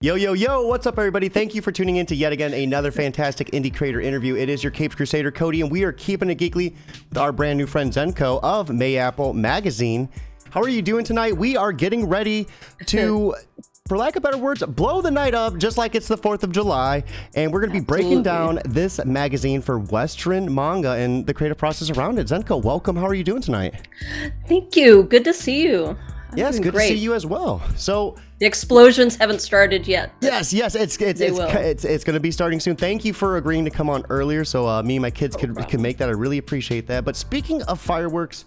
Yo, yo, yo, what's up, everybody? Thank you for tuning in to yet again another fantastic indie creator interview. It is your Capes Crusader, Cody, and we are keeping it geekly with our brand new friend Zenko of Mayapple magazine. How are you doing tonight? We are getting ready to, for lack of better words, blow the night up just like it's the 4th of July. And we're going to be breaking down this magazine for Western manga and the creative process around it. Zenko, welcome. How are you doing tonight? Thank you. Good to see you. Yes, good to see you as well. So the explosions haven't started yet. Yes, it's going to be starting soon. Thank you for agreeing to come on earlier, so me and my kids could make that. I really appreciate that. But speaking of fireworks,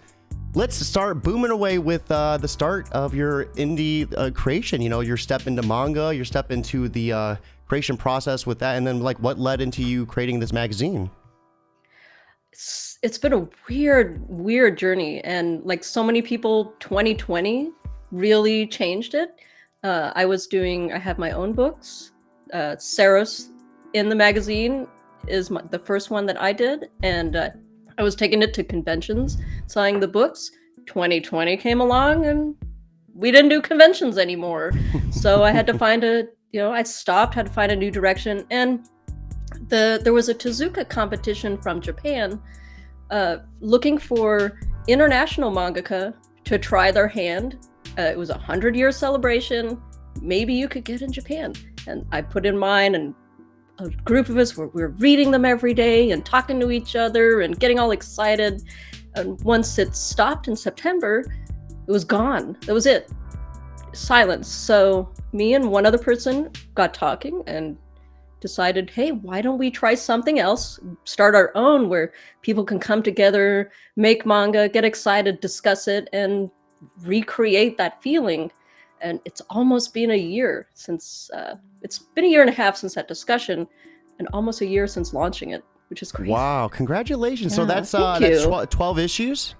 let's start booming away with the start of your indie creation. You know, your step into manga, your step into the creation process with that, and then like what led into you creating this magazine. It's been a weird journey, and like so many people, 2020 really changed it. I have my own books. Saros in the magazine is the first one that I did, and I was taking it to conventions, selling the books. 2020 came along, and we didn't do conventions anymore. So I had to find I stopped, had to find a new direction, and there was a Tezuka competition from Japan looking for international mangaka to try their hand. It was a 100-year celebration. Maybe you could get in Japan. And I put in mine, and a group of us were reading them every day and talking to each other and getting all excited. And once it stopped in September, it was gone. That was it. Silence. So me and one other person got talking and decided, hey, why don't we try something else, start our own where people can come together, make manga, get excited, discuss it, and recreate that feeling. And it's almost been a year since, it's been a year and a half since that discussion, and almost a year since launching it, which is crazy. Wow, congratulations. Yeah, so that's 12 issues?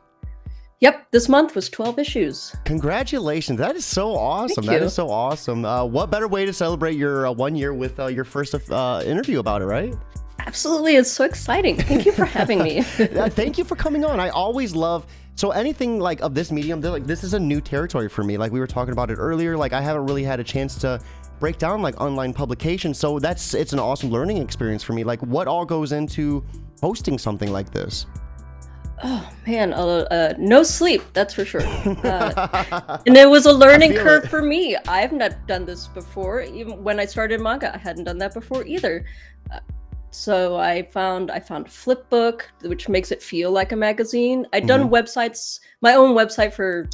Yep, this month was 12 issues. Congratulations. That is so awesome. That is so awesome. What better way to celebrate your 1 year with your first interview about it, right? Absolutely. It's so exciting. Thank you for having me. Thank you for coming on. I always love, so anything like of this medium, like this is a new territory for me. Like we were talking about it earlier, like I haven't really had a chance to break down like online publication. So it's an awesome learning experience for me. Like what all goes into hosting something like this? Oh man, no sleep, that's for sure. And it was a learning curve for me. I've not done this before. Even when I started manga, I hadn't done that before either. So I found a flip book, which makes it feel like a magazine. I'd done websites, my own website for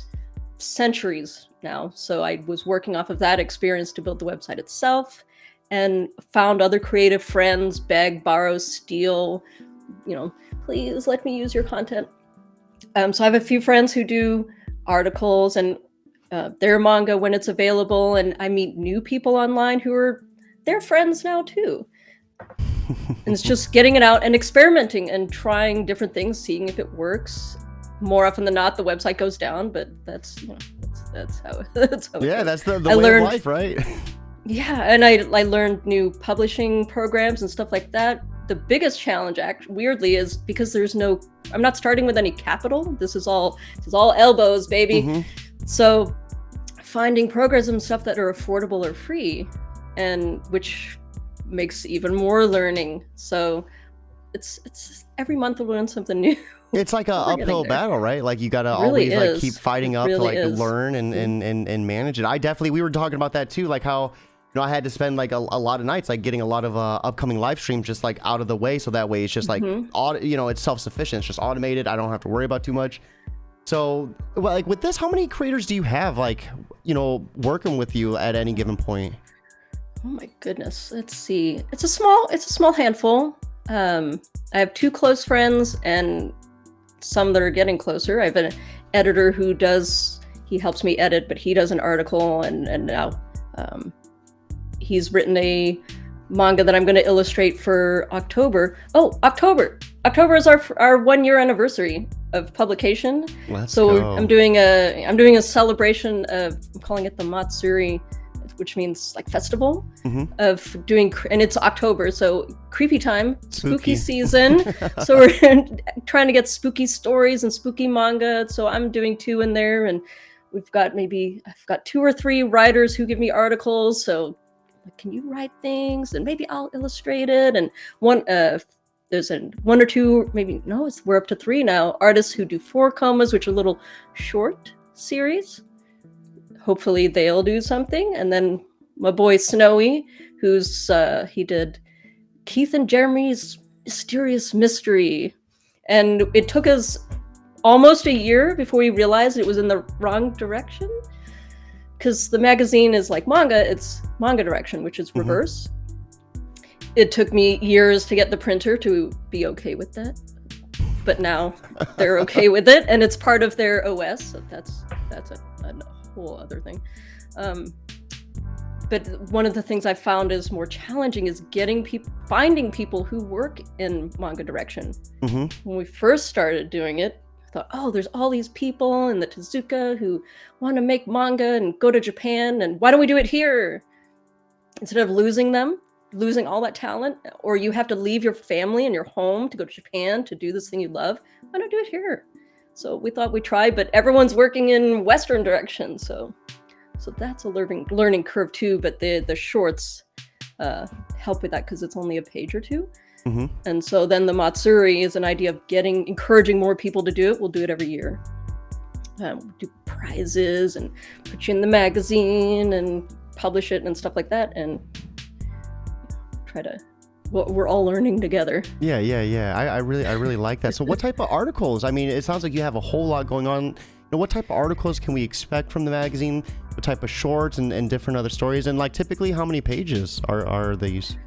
centuries now. So I was working off of that experience to build the website itself, and found other creative friends, beg, borrow, steal, please let me use your content. So I have a few friends who do articles and their manga when it's available, and I meet new people online who are their friends now too. And it's just getting it out and experimenting and trying different things, seeing if it works. More often than not, the website goes down, but that's how that's how. Yeah, that's the way of life, right? Yeah, and I learned new publishing programs and stuff like that. The biggest challenge, weirdly, is because I'm not starting with any capital. This is all elbows, baby. So finding programs and stuff that are affordable or free, and which makes even more learning. So it's every month we'll learn something new. It's like an uphill battle, right? Like you gotta always like keep fighting up to like learn and manage it. We were talking about that too, like how I had to spend like a lot of nights like getting a lot of upcoming live streams just like out of the way, so that way it's just like it's self-sufficient, it's just automated, I don't have to worry about too much. So like with this, how many creators do you have like working with you at any given point? Oh my goodness, let's see. It's a small handful. I have 2 close friends and some that are getting closer. I have an editor who helps me edit, but he does an article, and now he's written a manga that I'm going to illustrate for October. Oh, October is our 1-year anniversary of publication. Let's go. I'm doing a celebration of, I'm calling it the Matsuri, which means like festival of doing, and it's October, so creepy time, spooky season. So we're trying to get spooky stories and spooky manga. So I'm doing 2 in there, and I've got 2 or 3 writers who give me articles. So like, can you write things and maybe I'll illustrate it? And there's one or two, maybe no, we're up to 3 now, artists who do 4 comas, which are little short series. Hopefully they'll do something. And then my boy Snowy, who's he did Keith and Jeremy's Mysterious Mystery, and it took us almost a year before we realized it was in the wrong direction, because the magazine is like manga, it's manga direction, which is reverse. It took me years to get the printer to be okay with that, but now they're okay with it, and it's part of their OS, so that's a whole other thing. But one of the things I found is more challenging is finding people who work in manga direction. When we first started doing it, I thought, oh, there's all these people in the Tezuka who want to make manga and go to Japan, and why don't we do it here? Instead of losing all that talent, or you have to leave your family and your home to go to Japan to do this thing you love, why not do it here? So we thought we'd try, but everyone's working in Western direction, so that's a learning curve too. But the shorts help with that because it's only a page or 2. And so then the Matsuri is an idea of encouraging more people to do it. We'll do it every year. We'll do prizes and put you in the magazine and publish it and stuff like that, and we're all learning together. Yeah. I really like that. So what type of articles? I mean, it sounds like you have a whole lot going on. What type of articles can we expect from the magazine? What type of shorts and different other stories? And like typically how many pages are these?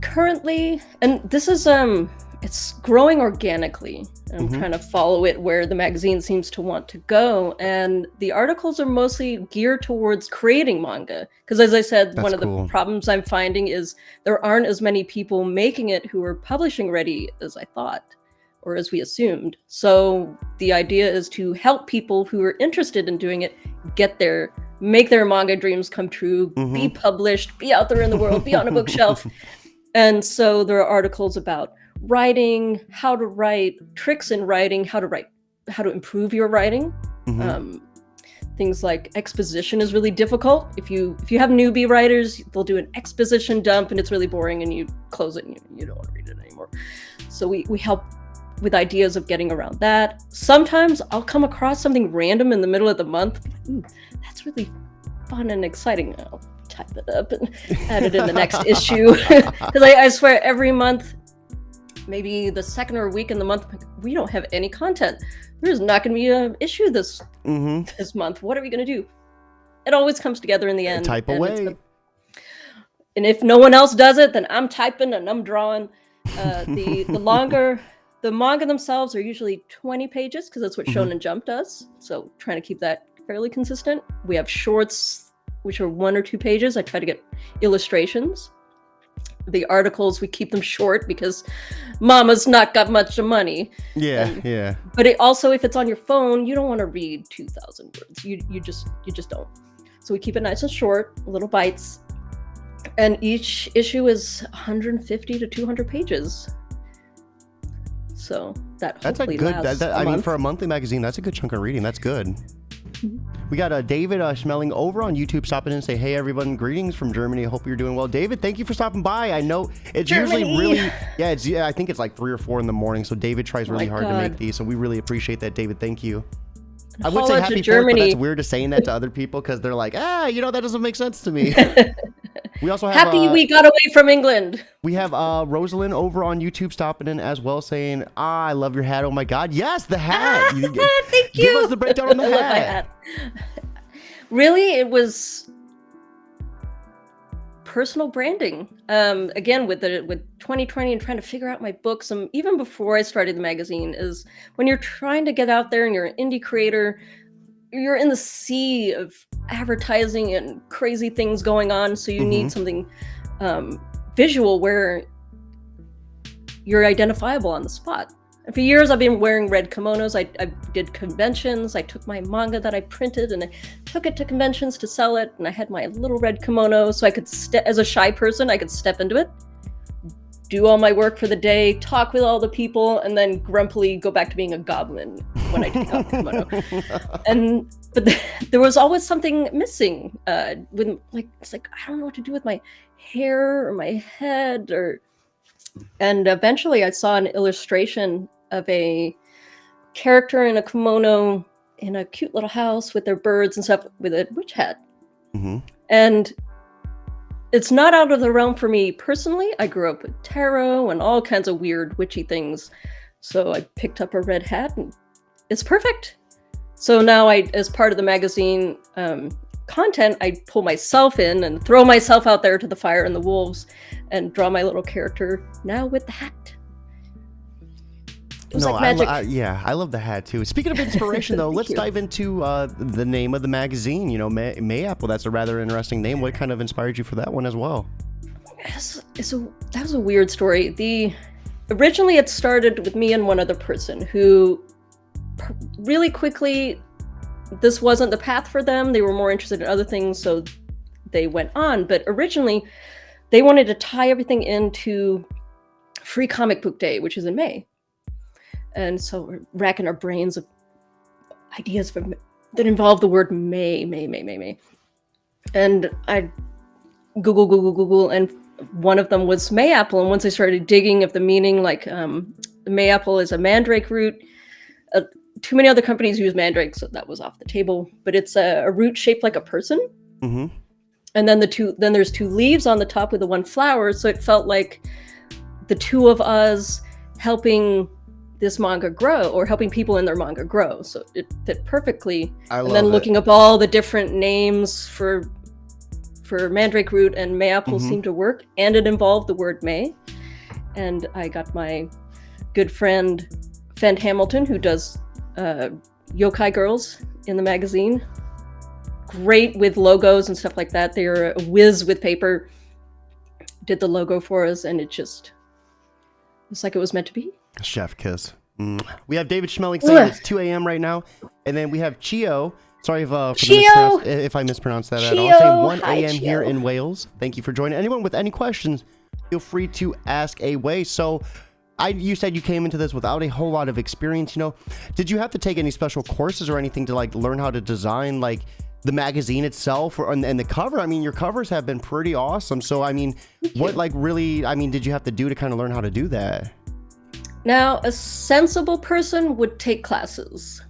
Currently, and this is it's growing organically. I'm trying to follow it where the magazine seems to want to go, and the articles are mostly geared towards creating manga, because as I said, That's one of the problems I'm finding is there aren't as many people making it who are publishing ready as I thought, or as we assumed. So the idea is to help people who are interested in doing it make their manga dreams come true, be published, be out there in the world, be on a bookshelf. And so there are articles about writing, how to write, tricks in writing, how to improve your writing. Things like exposition is really difficult. If you have newbie writers, they'll do an exposition dump and it's really boring and you close it and you don't want to read it anymore. So we help with ideas of getting around that. Sometimes I'll come across something random in the middle of the month. Ooh, that's really fun and exciting. I'll type it up and add it in the next issue. Because I swear every month, maybe the second or week in the month, we don't have any content. There's not going to be an issue this month. What are we going to do? It always comes together in the end. Type away. And if no one else does it, then I'm typing and I'm drawing. The manga themselves are usually 20 pages because that's what Shonen Jump does. So trying to keep that fairly consistent. We have shorts, which are 1 or 2 pages. I try to get illustrations. The articles, we keep them short because mama's not got much money. Yeah. But it also, if it's on your phone, you don't want to read 2,000 words. You just don't. So we keep it nice and short, little bites. And each issue is 150 to 200 pages. So that's a good. I mean, for a monthly magazine, that's a good chunk of reading. That's good. We got David Schmeling over on YouTube stopping in and say, hey, everyone, greetings from Germany. I hope you're doing well. David, thank you for stopping by. I know it's usually really, I think it's like 3 or 4 in the morning. So David tries really hard to make these. So we really appreciate that, David. Thank you. I would say happy 4th, but that's weird to saying that to other people because they're like, that doesn't make sense to me. We also have happy we got away from England. We have Rosalind over on YouTube stopping in as well, saying, I love your hat. Oh my God. Yes, the hat. Thank you. Give us the breakdown on the hat. I love my hat. Really, it was personal branding. Again, with 2020 and trying to figure out my books, even before I started the magazine, is when you're trying to get out there and you're an indie creator, you're in the sea of advertising and crazy things going on. So you need something visual where you're identifiable on the spot. And for years, I've been wearing red kimonos. I did conventions. I took my manga that I printed and I took it to conventions to sell it. And I had my little red kimono so I could, as a shy person, I could step into it, do all my work for the day, talk with all the people, and then grumpily go back to being a goblin when I take off the kimono. And but there was always something missing. When it's like I don't know what to do with my hair or my head, and eventually I saw an illustration of a character in a kimono in a cute little house with their birds and stuff with a witch hat. Mm-hmm. And it's not out of the realm for me personally. I grew up with tarot and all kinds of weird witchy things. So I picked up a red hat and it's perfect. So now as part of the magazine content, I pull myself in and throw myself out there to the fire and the wolves and draw my little character now with the hat. It was like magic. I love the hat too. Speaking of inspiration, though, let's dive into the name of the magazine. You know, Mayapple. That's a rather interesting name. What kind of inspired you for that one as well? That was a weird story. Originally, it started with me and one other person who really quickly, this wasn't the path for them. They were more interested in other things, so they went on. But originally, they wanted to tie everything into Free Comic Book Day, which is in May. And so we're racking our brains of ideas that involve the word May. And I Google, and one of them was Mayapple. And once I started digging of the meaning, like Mayapple is a mandrake root. Too many other companies use mandrake, so that was off the table. But it's a root shaped like a person. Mm-hmm. And then there's two leaves on the top with the one flower. So it felt like the two of us helping this manga grow, or helping people in their manga grow. So it fit perfectly. Looking up all the different names for mandrake root and Mayapple seemed to work, and it involved the word May. And I got my good friend Fenn Hamilton, who does Yokai Girls in the magazine. Great with logos and stuff like that. They're a whiz with paper. Did the logo for us, and it's like it was meant to be. Chef kiss. We have David Schmeling saying it's 2 a.m. right now, and then we have Chio. Sorry if I mispronounced that at all. Saying 1 a.m. here in Wales. Thank you for joining. Anyone with any questions, feel free to ask away. So, you said you came into this without a whole lot of experience. You know, did you have to take any special courses or anything to like learn how to design like the magazine itself and the cover? I mean, your covers have been pretty awesome. So, I mean, what did you have to do to kind of learn how to do that? Now, a sensible person would take classes.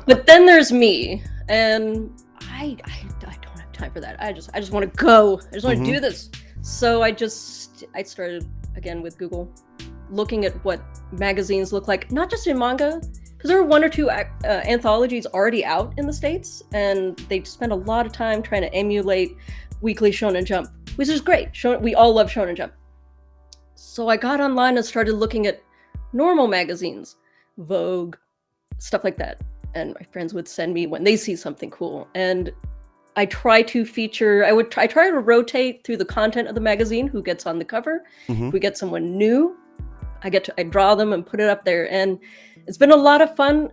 But then there's me, and I don't have time for that. I just want to go. I just want to do this. So I started again with Google, looking at what magazines look like, not just in manga, because there are one or two anthologies already out in the States, and they spend a lot of time trying to emulate Weekly Shonen Jump, which is great. We all love Shonen Jump. So I got online and started looking at normal magazines, Vogue, stuff like that. And my friends would send me when they see something cool. And I try to feature, I try to rotate through the content of the magazine, who gets on the cover. If we get someone new, I draw them and put it up there. And it's been a lot of fun.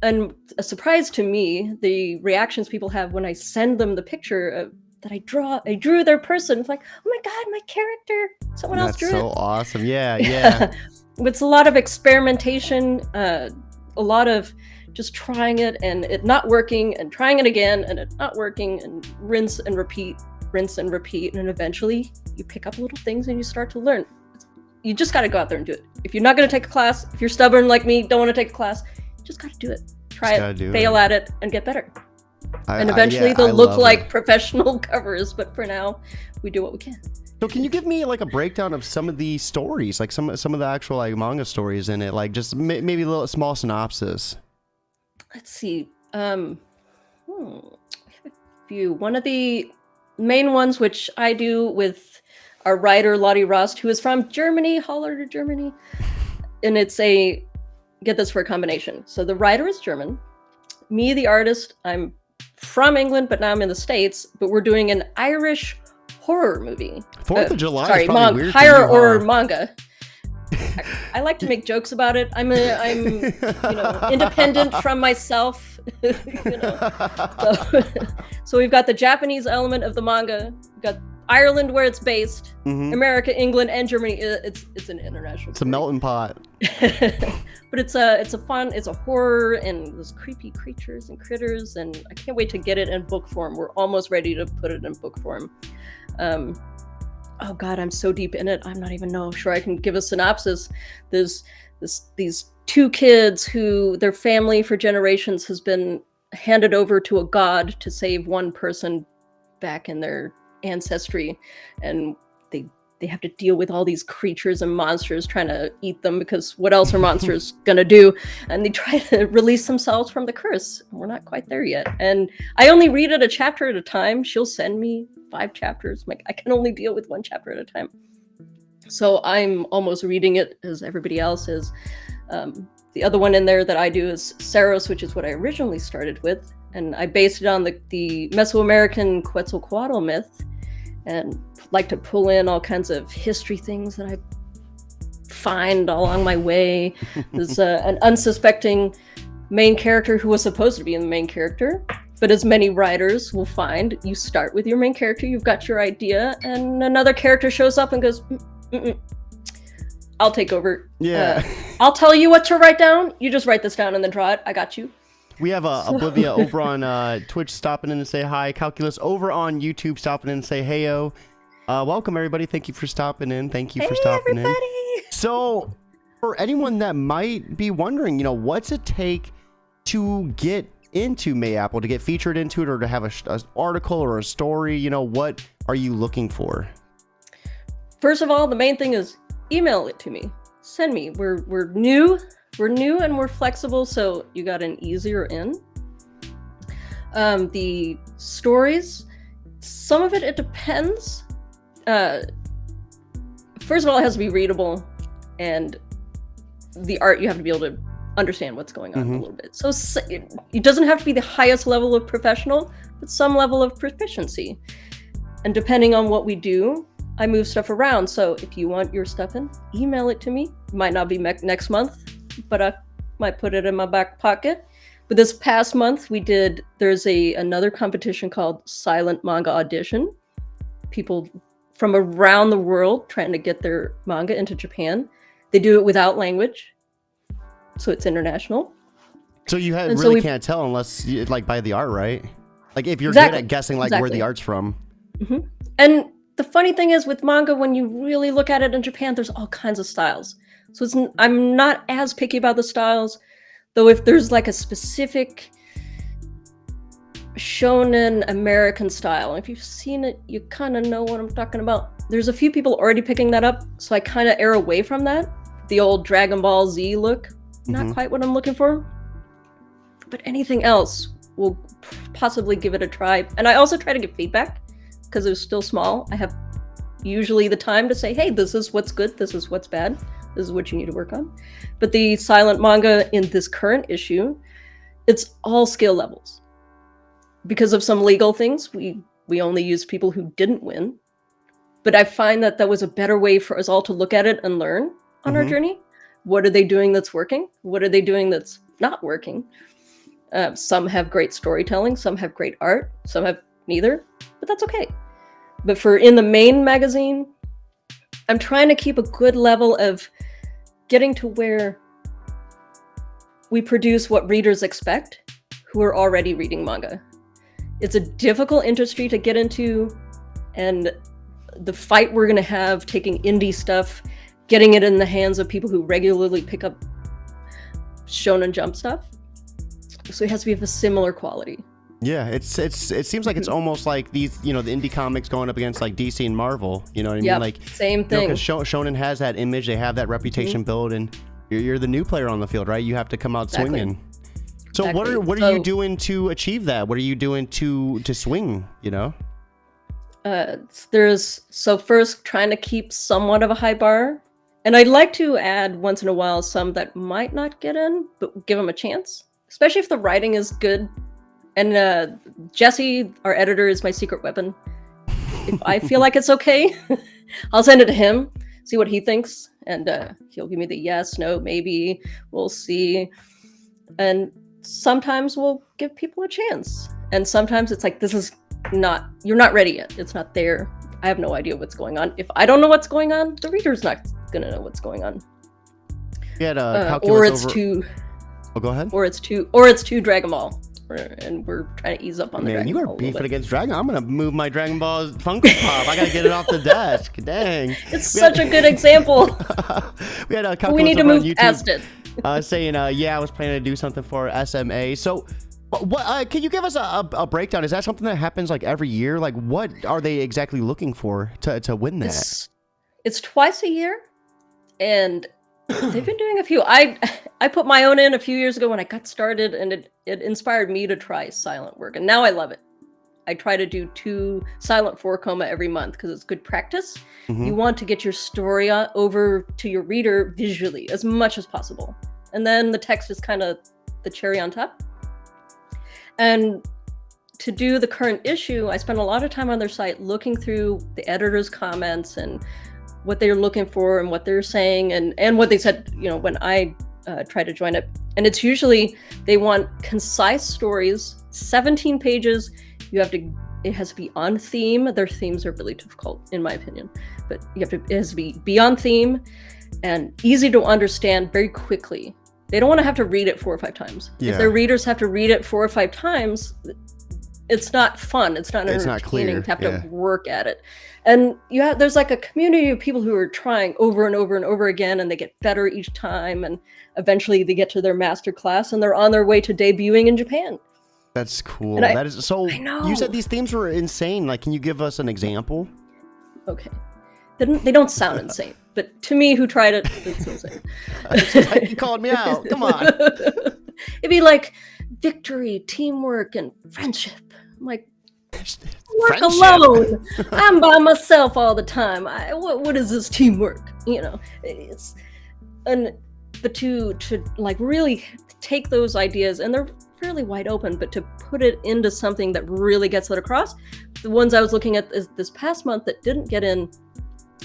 And a surprise to me, the reactions people have when I send them the picture that I drew their person. It's like, oh my God, my character, someone else drew it. That's so awesome. Yeah. It's a lot of experimentation, a lot of just trying it and it not working and trying it again and it not working, and rinse and repeat. And eventually you pick up little things and you start to learn. You just got to go out there and do it. If you're not going to take a class, if you're stubborn like me, don't want to take a class, you just got to do it. Try it, fail at it, and get better. And eventually they'll look like professional covers, but for now, we do what we can. So can you give me like a breakdown of some of the stories, like some of the actual like manga stories in it, like just maybe a little small synopsis? Let's see. We have a few. One of the main ones, which I do with our writer Lottie Rost, who is from Germany, holler to Germany, and it's get this for a combination. So the writer is German. Me, the artist, I'm from England, but now I'm in the States, but we're doing an Irish horror movie. 4th of July. Sorry, weird horror manga. I like to make jokes about it. I'm independent from myself. So we've got the Japanese element of the manga, we've got Ireland, where it's based, Mhm. America, England, and Germany. It's an international. It's a melting pot. But it's a horror and those creepy creatures and critters, and I can't wait to get it in book form. We're almost ready to put it in book form. Oh God, I'm so deep in it. I'm not even sure I can give a synopsis. There's these two kids who their family for generations has been handed over to a god to save one person back in their ancestry, and they have to deal with all these creatures and monsters trying to eat them, because what else are monsters gonna do? And they try to release themselves from the curse. We're not quite there yet, and I only read it a chapter at a time. She'll send me 5 chapters. Like, I can only deal with 1 chapter at a time, so I'm almost reading it as everybody else is. The other one in there that I do is Saros, which is what I originally started with, and I based it on the Mesoamerican Quetzalcoatl myth, and like to pull in all kinds of history things that I find along my way. There's an unsuspecting main character who was supposed to be in the main character, but as many writers will find, you start with your main character, you've got your idea, and another character shows up and goes, I'll take over. Yeah. I'll tell you what to write down. You just write this down and then draw it. I got you. We have Oblivia over on Twitch stopping in to say hi. Calculus over on YouTube stopping in and say heyo. Welcome, everybody. Thank you for stopping in. Thank you for stopping in. So, for anyone that might be wondering, what's it take to get into Mayapple, to get featured into it, or to have an article or a story? What are you looking for? First of all, the main thing is email it to me. Send me. We're new. We're new and we're flexible, so you got an easier in. The stories, some of it depends. First of all, it has to be readable, and the art, you have to be able to understand what's going on a little bit. So it doesn't have to be the highest level of professional, but some level of proficiency. And depending on what we do, I move stuff around. So if you want your stuff in, email it to me. It might not be next month, but I might put it in my back pocket. But this past month there's another competition called Silent Manga Audition. People from around the world trying to get their manga into Japan. They do it without language, so it's international. So you really can't tell unless you by the art, right? Like if you're good at guessing where the art's from. Mm-hmm. And the funny thing is with manga, when you really look at it in Japan, there's all kinds of styles. So I'm not as picky about the styles, though if there's like a specific shonen American style, if you've seen it, you kind of know what I'm talking about. There's a few people already picking that up, so I kind of err away from that. The old Dragon Ball Z look, not quite what I'm looking for. But anything else, will possibly give it a try. And I also try to give feedback, because it's still small. I have usually the time to say, hey, this is what's good, this is what's bad, this is what you need to work on. But the silent manga in this current issue, it's all skill levels. Because of some legal things, we only use people who didn't win. But I find that was a better way for us all to look at it and learn on our journey. What are they doing that's working? What are they doing that's not working? Some have great storytelling, some have great art, some have neither, but that's okay. But for in the main magazine, I'm trying to keep a good level of getting to where we produce what readers expect who are already reading manga. It's a difficult industry to get into, and the fight we're going to have taking indie stuff, getting it in the hands of people who regularly pick up Shonen Jump stuff. So it has to be of a similar quality. Yeah, it seems like it's almost like these, the indie comics going up against like DC and Marvel. You know what I mean? Yep, like same thing. Because Shonen has that image, they have that reputation built, and you're the new player on the field, right? You have to come out swinging. So what are you doing to achieve that? What are you doing to swing? First trying to keep somewhat of a high bar, and I'd like to add once in a while some that might not get in, but give them a chance, especially if the writing is good. And Jesse, our editor, is my secret weapon. If I feel like it's okay, I'll send it to him, see what he thinks, and he'll give me the yes, no, maybe, we'll see. And sometimes we'll give people a chance, and sometimes it's like, you're not ready yet, it's not there. I have no idea what's going on. If I don't know what's going on, the reader's not gonna know what's going on. We had Or it's too. Oh, go ahead. Or it's too Dragon Ball, and we're trying to ease up on the Dragon Ball. Man, you are beefing against Dragon. I'm gonna move my Dragon Ball Funko Pop. I gotta get it off the desk. Dang. It's such a good example. We had a We need to move past it. Saying, yeah, I was planning to do something for SMA. So, what? Can you give us a breakdown? Is that something that happens like every year? Like, what are they exactly looking for to win that? It's twice a year, and they've been doing a few. I put my own in a few years ago when I got started, and it inspired me to try silent work, and now I love it. I try to do 2 silent 4-koma every month because it's good practice. You want to get your story over to your reader visually as much as possible, and then the text is kind of the cherry on top. And to do the current issue, I spent a lot of time on their site looking through the editor's comments and what they're looking for and what they're saying and what they said, when I try to join it. And it's usually they want concise stories, 17 pages. It has to be on theme. Their themes are really difficult, in my opinion, but it has to be on theme and easy to understand very quickly. They don't want to have to read it 4 or 5 times. Yeah. If their readers have to read it 4 or 5 times, it's not fun. It's not entertaining. Not clear. To have to work at it. And there's like a community of people who are trying over and over and over again, and they get better each time. And eventually they get to their master class and they're on their way to debuting in Japan. That's cool. That is so. I know. You said these themes were insane. Like, can you give us an example? Okay. They don't sound insane, but to me, who tried it, it's insane. You called me out. Come on. It'd be like victory, teamwork, and friendship. I'm like, work alone. I'm by myself all the time. What is this teamwork? But to like really take those ideas, and they're fairly wide open, but to put it into something that really gets it across. The ones I was looking at this past month that didn't get in.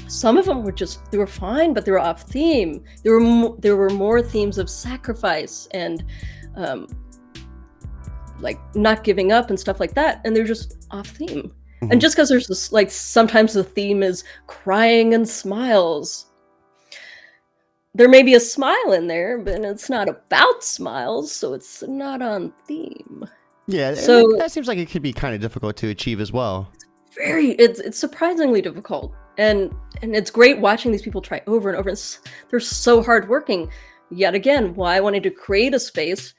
Some of them they were fine, but they were off theme. There were more themes of sacrifice and like not giving up and stuff like that, and they're just off theme. And just because there's this, like, sometimes the theme is crying and smiles. There may be a smile in there, but it's not about smiles, so it's not on theme. Yeah, so that seems like it could be kind of difficult to achieve as well. It's surprisingly difficult. And it's great watching these people try over and over. They're so hardworking. Yet again, why I wanted to create a space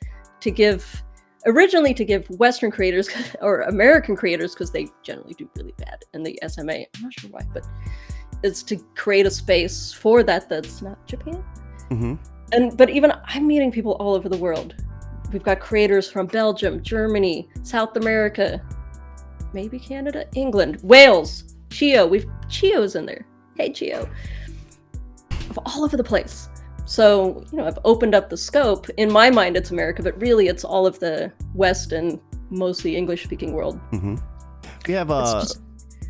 originally to give Western creators or American creators, because they generally do really bad in the SMA. I'm not sure why, but it's to create a space for that's not Japan. But even I'm meeting people all over the world. We've got creators from Belgium, Germany, South America, maybe Canada, England, Wales. Chio's in there. Hey, Chio. All over the place. So, I've opened up the scope. In my mind, it's America, but really it's all of the West and mostly English-speaking world. We have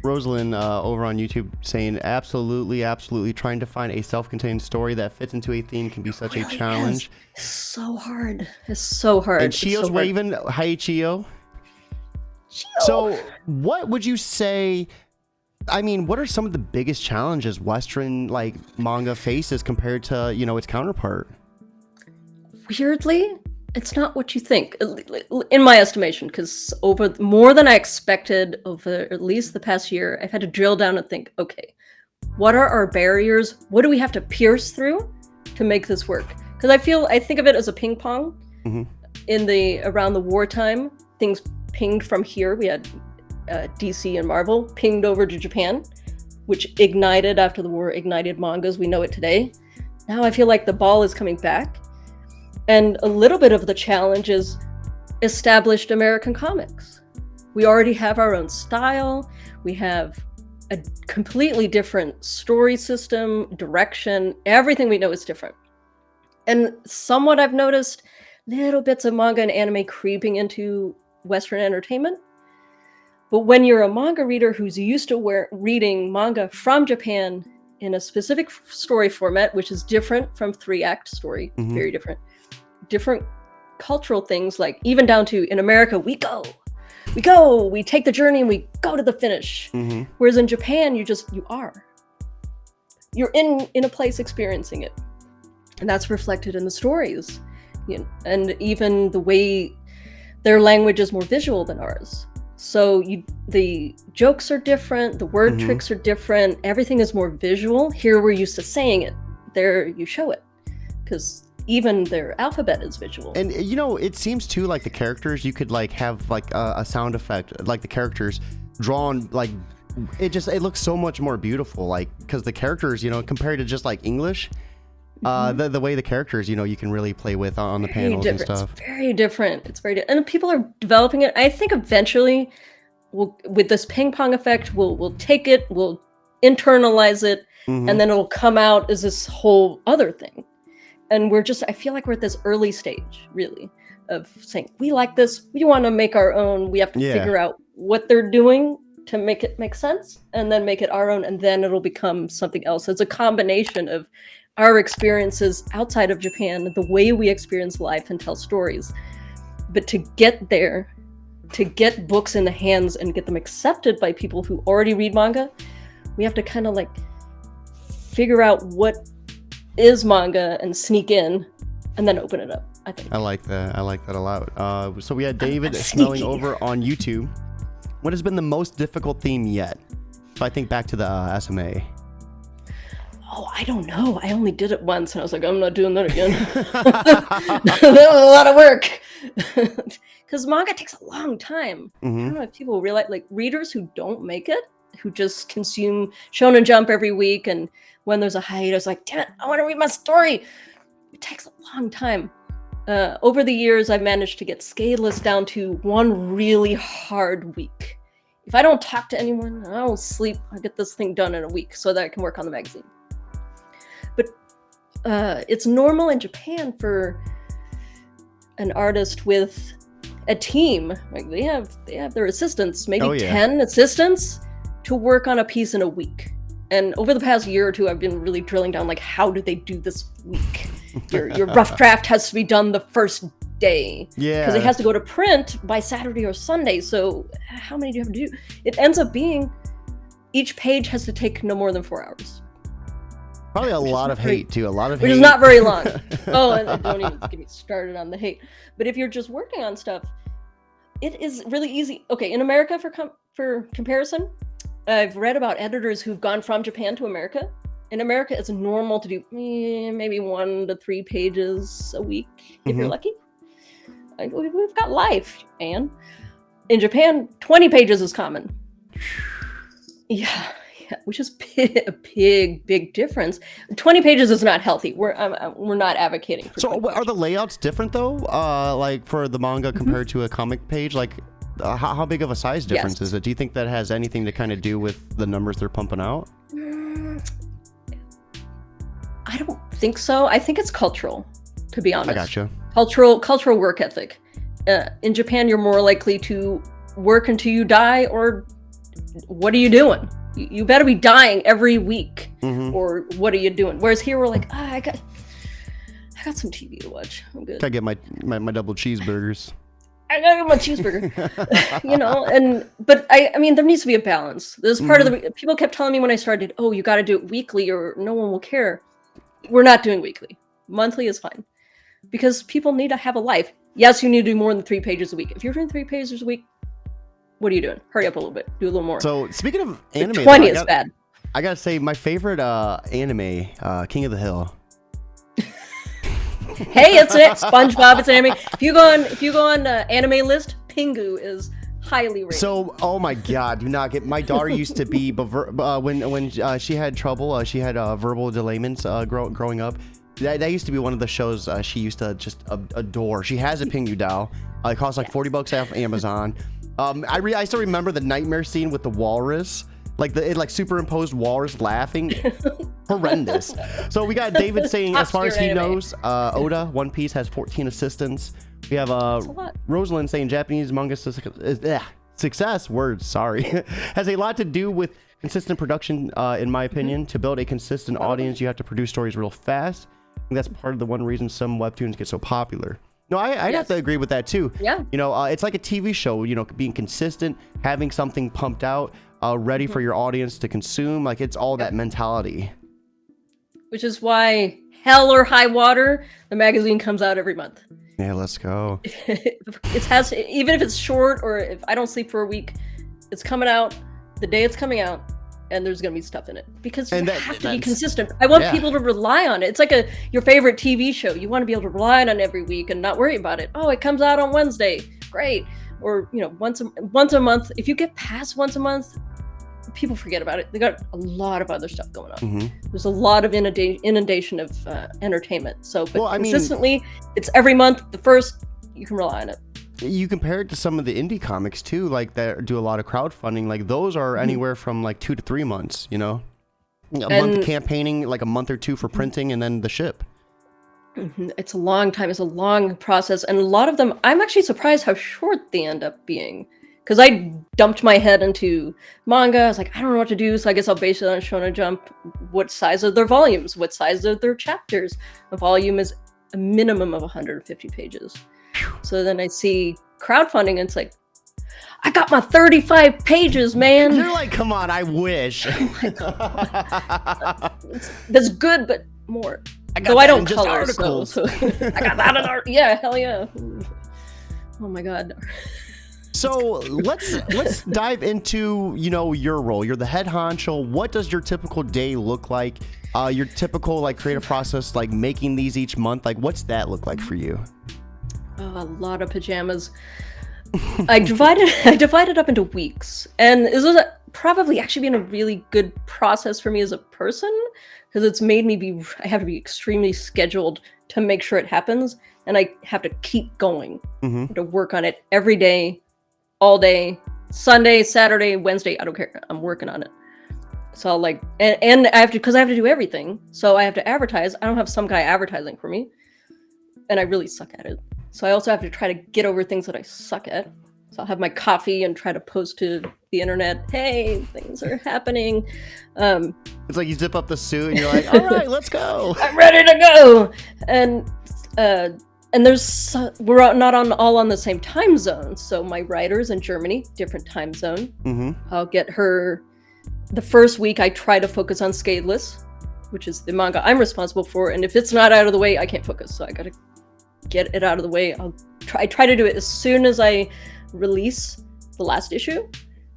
Rosalind over on YouTube saying, absolutely trying to find a self-contained story that fits into a theme can be such a challenge. It's so hard. It's so hard. And Chio's waving. Hi, Chio. So, what would you say... what are some of the biggest challenges Western manga faces compared to, its counterpart? Weirdly, it's not what you think, in my estimation, because over more than I expected over at least the past year, I've had to drill down and think, okay, what are our barriers? What do we have to pierce through to make this work? Because I think of it as a ping pong. Around the wartime, things pinged from here. We had DC and Marvel pinged over to Japan, which ignited after the war, ignited manga as we know it today. Now I feel like the ball is coming back. And a little bit of the challenge is established American comics. We already have our own style. We have a completely different story system, direction. Everything we know is different. And somewhat I've noticed little bits of manga and anime creeping into Western entertainment. But when you're a manga reader who's used to reading manga from Japan in a specific story format, which is different from 3-act story, very different cultural things, like even down to in America, we go. we take the journey and we go to the finish. Whereas in Japan, you're in a place experiencing it, and that's reflected in the stories, and even the way their language is more visual than ours. So the jokes are different, the word tricks are different, everything is more visual. Here we're used to saying it, there you show it, because even their alphabet is visual. And it seems too like the characters, you could like have like a sound effect, like the characters drawn, like it looks so much more beautiful, like because the characters, compared to just like English, the way the characters, you can really play with on the panels and stuff. It's very different. And people are developing it. I think eventually with this ping pong effect, we'll take it, we'll internalize it, and then it'll come out as this whole other thing. And I feel like we're at this early stage, really, of saying, we like this, we want to make our own, we have to figure out what they're doing to make it make sense, and then make it our own, and then it'll become something else. It's a combination of our experiences outside of Japan, the way we experience life and tell stories. But to get there, to get books in the hands and get them accepted by people who already read manga, we have to kind of like figure out what is manga and sneak in and then open it up, I think. I like that a lot. So we had David smelling over on YouTube. What has been the most difficult theme yet? If I think back to the SMA. Oh, I don't know. I only did it once and I was like, I'm not doing that again. That was a lot of work. Because manga takes a long time. I don't know if people realize, like readers who don't make it, who just consume Shonen Jump every week, and when there's a hiatus, like, damn it, I want to read my story. It takes a long time. Over the years, I've managed to get Scaleless down to one really hard week. If I don't talk to anyone, I don't sleep, I get this thing done in a week so that I can work on the magazine. But it's normal in Japan for an artist with a team. Like they have their assistants, maybe 10 assistants, to work on a piece in a week. And over the past year or two, I've been really drilling down, like, how do they do this week? Your rough draft has to be done the first day. Yeah. Because it has to go to print by Saturday or Sunday. So how many do you have to do? It ends up being each page has to take no more than 4 hours. Probably a lot of hate, too. A lot of hate. Which is not very long. Oh, and don't even get me started on the hate. But if you're just working on stuff, it is really easy. Okay, in America, for comparison, I've read about editors who've gone from Japan to America. In America, it's normal to do maybe 1 to 3 pages a week, if you're lucky. Like, we've got life, Anne. In Japan, 20 pages is common. Yeah, which is a big difference. 20 pages is not healthy. We're not advocating for. So are the layouts different though? Like for the manga compared to a comic page, like how big of a size difference is it? Do you think that has anything to kind of do with the numbers they're pumping out? I don't think so. I think it's cultural, to be honest. I gotcha. Cultural work ethic. In Japan, you're more likely to work until you die, or what are you doing? You better be dying every week, or what are you doing? Whereas here, we're like, I got some TV to watch. I'm good. Gotta get my double cheeseburgers. I gotta get my cheeseburger. But I mean, there needs to be a balance. This is part of the people kept telling me when I started, oh, you got to do it weekly, or no one will care. We're not doing weekly. Monthly is fine, because people need to have a life. Yes, you need to do more than 3 pages a week. If you're doing 3 pages a week, what are you doing? Hurry up a little bit. Do a little more. So speaking of anime, 20 is bad. I gotta say, my favorite anime, King of the Hill. Hey, it's it. SpongeBob, it's anime. If you go on anime list, Pingu is highly rated. So, oh my God, do not get. My daughter used to be when she had trouble. She had verbal delayments growing up. That used to be one of the shows she used to just adore. She has a Pingu doll. It costs like $40 off Amazon. I still remember the nightmare scene with the walrus. Like superimposed walrus laughing. Horrendous. So we got David saying, as far as he knows, Oda, One Piece, has 14 assistants. We have Rosalind saying Japanese manga success, words, sorry, has a lot to do with consistent production, in my opinion. To build a consistent audience, you have to produce stories real fast. I think that's part of the one reason some webtoons get so popular. No, I'd Yes. have to agree with that too. Yeah. You know, it's like a TV show, you know, being consistent, having something pumped out, ready for your audience to consume. Like, it's all that mentality. Which is why, hell or high water, the magazine comes out every month. Yeah, let's go. Even if it's short or if I don't sleep for a week, it's coming out the day it's coming out, and there's gonna be stuff in it because you have to be consistent. I want people to rely on it. It's like your favorite TV show. You want to be able to rely on it every week and not worry about it. Oh, it comes out on Wednesday, great. Or once a month. If you get past once a month, people forget about it. They got a lot of other stuff going on. There's a lot of inundation of entertainment. So, but consistently, it's every month. The first, you can rely on it. You compare it to some of the indie comics too, like that do a lot of crowdfunding. Like those are anywhere from like 2 to 3 months. You know, a month campaigning, like a month or two for printing, and then the ship. It's a long time. It's a long process, and a lot of them, I'm actually surprised how short they end up being. Because I dumped my head into manga. I was like, I don't know what to do, so I guess I'll base it on Shonen Jump. What size are their volumes? What size are their chapters? A volume is a minimum of 150 pages. So then I see crowdfunding, and it's like, I got my 35 pages, man. You're like, come on, I wish. That's good, but more. Though I don't color, so I got that in art. Yeah, hell yeah. Oh my god. So let's dive into, your role. You're the head honcho. What does your typical day look like? Your typical creative process, like making these each month. Like, what's that look like for you? A lot of pajamas. I divided up into weeks, and this was probably actually been a really good process for me as a person, because it's made me I have to be extremely scheduled to make sure it happens, and I have to keep going to work on it every day, all day, Sunday, Saturday, Wednesday. I don't care. I'm working on it. So and I have to, because I have to do everything. So I have to advertise. I don't have some guy advertising for me, and I really suck at it. So I also have to try to get over things that I suck at. So I'll have my coffee and try to post to the internet, hey, things are happening. It's like you zip up the suit and you're like, all right, let's go. I'm ready to go. And we're not all on the same time zone. So my writer's in Germany, different time zone. I'll get her the first week. I try to focus on Scadeless, which is the manga I'm responsible for. And if it's not out of the way, I can't focus. So I got to get it out of the way. I try to do it as soon as I release the last issue,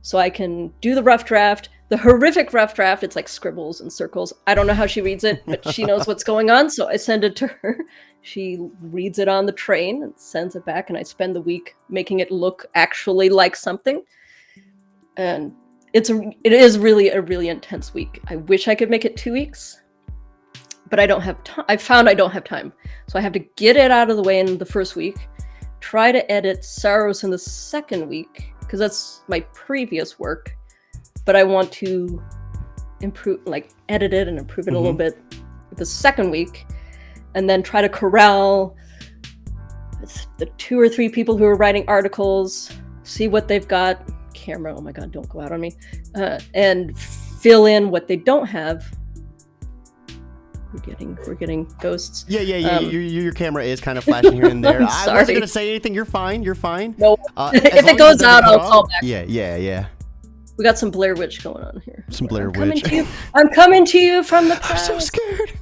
so I can do the rough draft, the horrific rough draft. It's like scribbles and circles. I don't know how she reads it, but she knows what's going on, so I send it to her. She reads it on the train and sends it back, and I spend the week making it look actually like something. And it is really a really intense week. I wish I could make it 2 weeks, but I don't have time. I found I don't have time. So I have to get it out of the way in the first week, try to edit Saros in the second week, because that's my previous work, but I want to improve, edit it and improve it a little bit the second week, and then try to corral the 2 or 3 people who are writing articles, see what they've got. Camera, oh my god, don't go out on me. And fill in what they don't have. We're getting ghosts. Yeah. Your camera is kind of flashing here and there. I wasn't gonna say anything. You're fine. No. If it goes out, I'll call back. Yeah. We got some Blair Witch going on here. Some Blair Witch. I'm coming to you from the past. I'm so scared.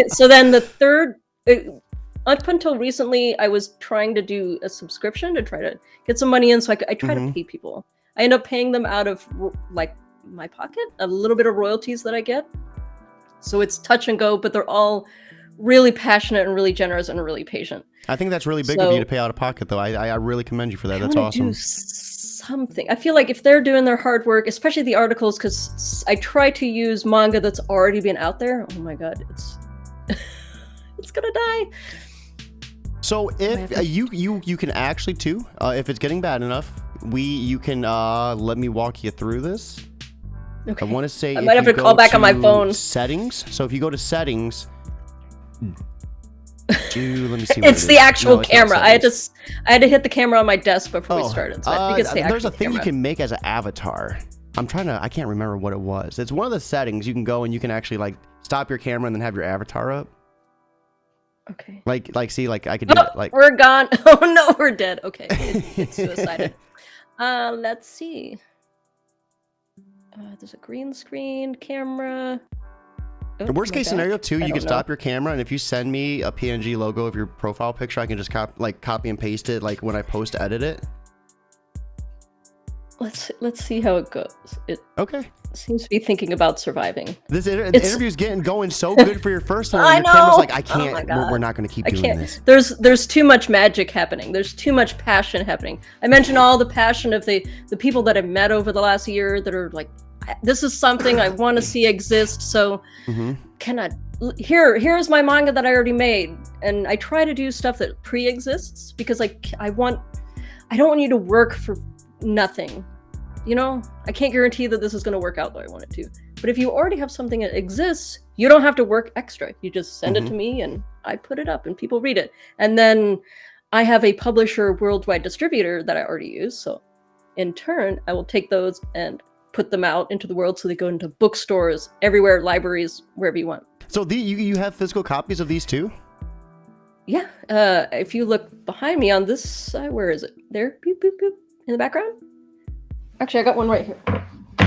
So then the third, up until recently, I was trying to do a subscription to try to get some money in, so I try to pay people. I end up paying them out of my pocket, a little bit of royalties that I get. So it's touch and go, but they're all really passionate and really generous and really patient. I think that's really big of you to pay out of pocket, though. I really commend you for that. That's awesome. Do something. I feel like if they're doing their hard work, especially the articles, because I try to use manga that's already been out there. Oh my god, it's gonna die. So if you can actually too, if it's getting bad enough, you can let me walk you through this. Okay. I want to say I might have to call back on my phone. Settings. So if you go to settings, let me see. It's the actual camera. I had to hit the camera on my desk before we started. So I think it's the actual there's a thing camera. you can make as an avatar. I can't remember what it was. It's one of the settings you can go and you can actually stop your camera and then have your avatar up. Okay. See, like I could do it. Like We're gone. Oh no, we're dead. Okay, it's suicided. Let's see. There's a green screen camera. The worst case scenario too, you can stop your camera, and if you send me a PNG logo of your profile picture, I can just copy and paste it, like when I post edit it. Let's see how it goes. It seems to be thinking about surviving. This interview is going so good for your first one. I your know. Camera's like, I can't. We're not going to keep doing this. There's too much magic happening. There's too much passion happening. I mentioned all the passion of the people that I've met over the last year that are like, this is something I want to see exist. So here's my manga that I already made, and I try to do stuff that pre-exists because I don't want you to work for nothing. You know, I can't guarantee that this is going to work out the way I want it to. But if you already have something that exists, you don't have to work extra. You just send it to me and I put it up and people read it. And then I have a publisher worldwide distributor that I already use. So in turn, I will take those and put them out into the world so they go into bookstores, everywhere, libraries, wherever you want. So you have physical copies of these too? Yeah. If you look behind me on this side, where is it? There, boop, boop, boop, in the background. Actually, I got one right here.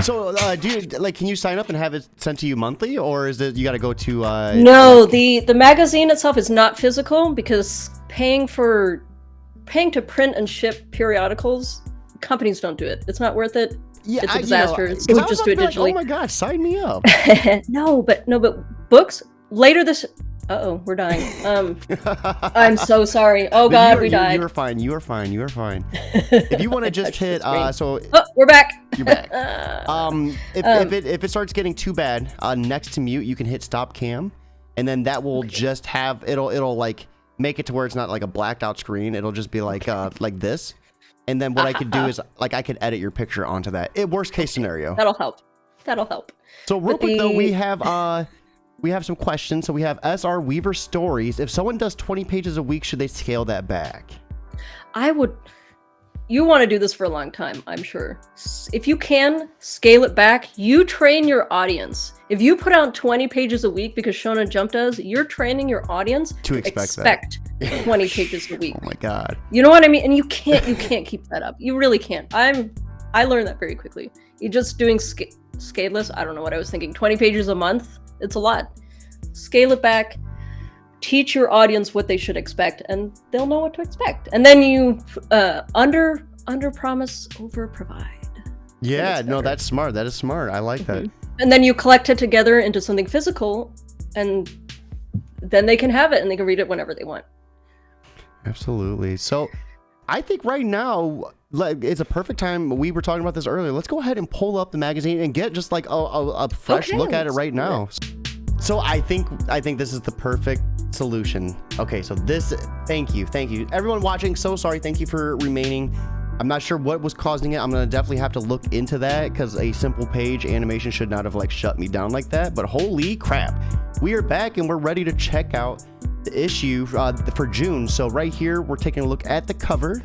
So, do you can you sign up and have it sent to you monthly, or is it you got to go to? No, the magazine itself is not physical because paying to print and ship periodicals, companies don't do it. It's not worth it. Yeah, it's a disaster. So just do it digitally. Like, oh my god, sign me up. No, but books later this. We're dying. I'm so sorry. Oh god, we died. You were fine. If you want to just hit, we're back. You're back. If it starts getting too bad, next to mute, you can hit stop cam, and then that will just have it'll like make it to where it's not like a blacked out screen. It'll just be like this, and then what I could do is like I could edit your picture onto that. Worst case scenario. That'll help. So real quick though, we have some questions. So we have SR Weaver Stories. If someone does 20 pages a week, should they scale that back? You want to do this for a long time, I'm sure. If you can, scale it back. You train your audience. If you put out 20 pages a week because Shonen Jump does, you're training your audience to expect 20 pages a week. Oh my god. You know what I mean? And you can't keep that up. You really can't. I learned that very quickly. You're just doing scaleless. I don't know what I was thinking. 20 pages a month. It's a lot. Scale it back. Teach your audience what they should expect, and they'll know what to expect. And then you under promise, over provide. Yeah, no, that's smart. That is smart. I like that. And then you collect it together into something physical, and then they can have it and they can read it whenever they want. Absolutely. So I think right now it's a perfect time. We were talking about this earlier. Let's go ahead and pull up the magazine and get just like a fresh look at it right now. So I think this is the perfect solution. Okay, so thank you everyone watching. So sorry. Thank you for remaining. I'm not sure what was causing it. I'm gonna definitely have to look into that because a simple page animation should not have like shut me down like that. But holy crap, we are back and we're ready to check out the issue for June. So right here, we're taking a look at the cover.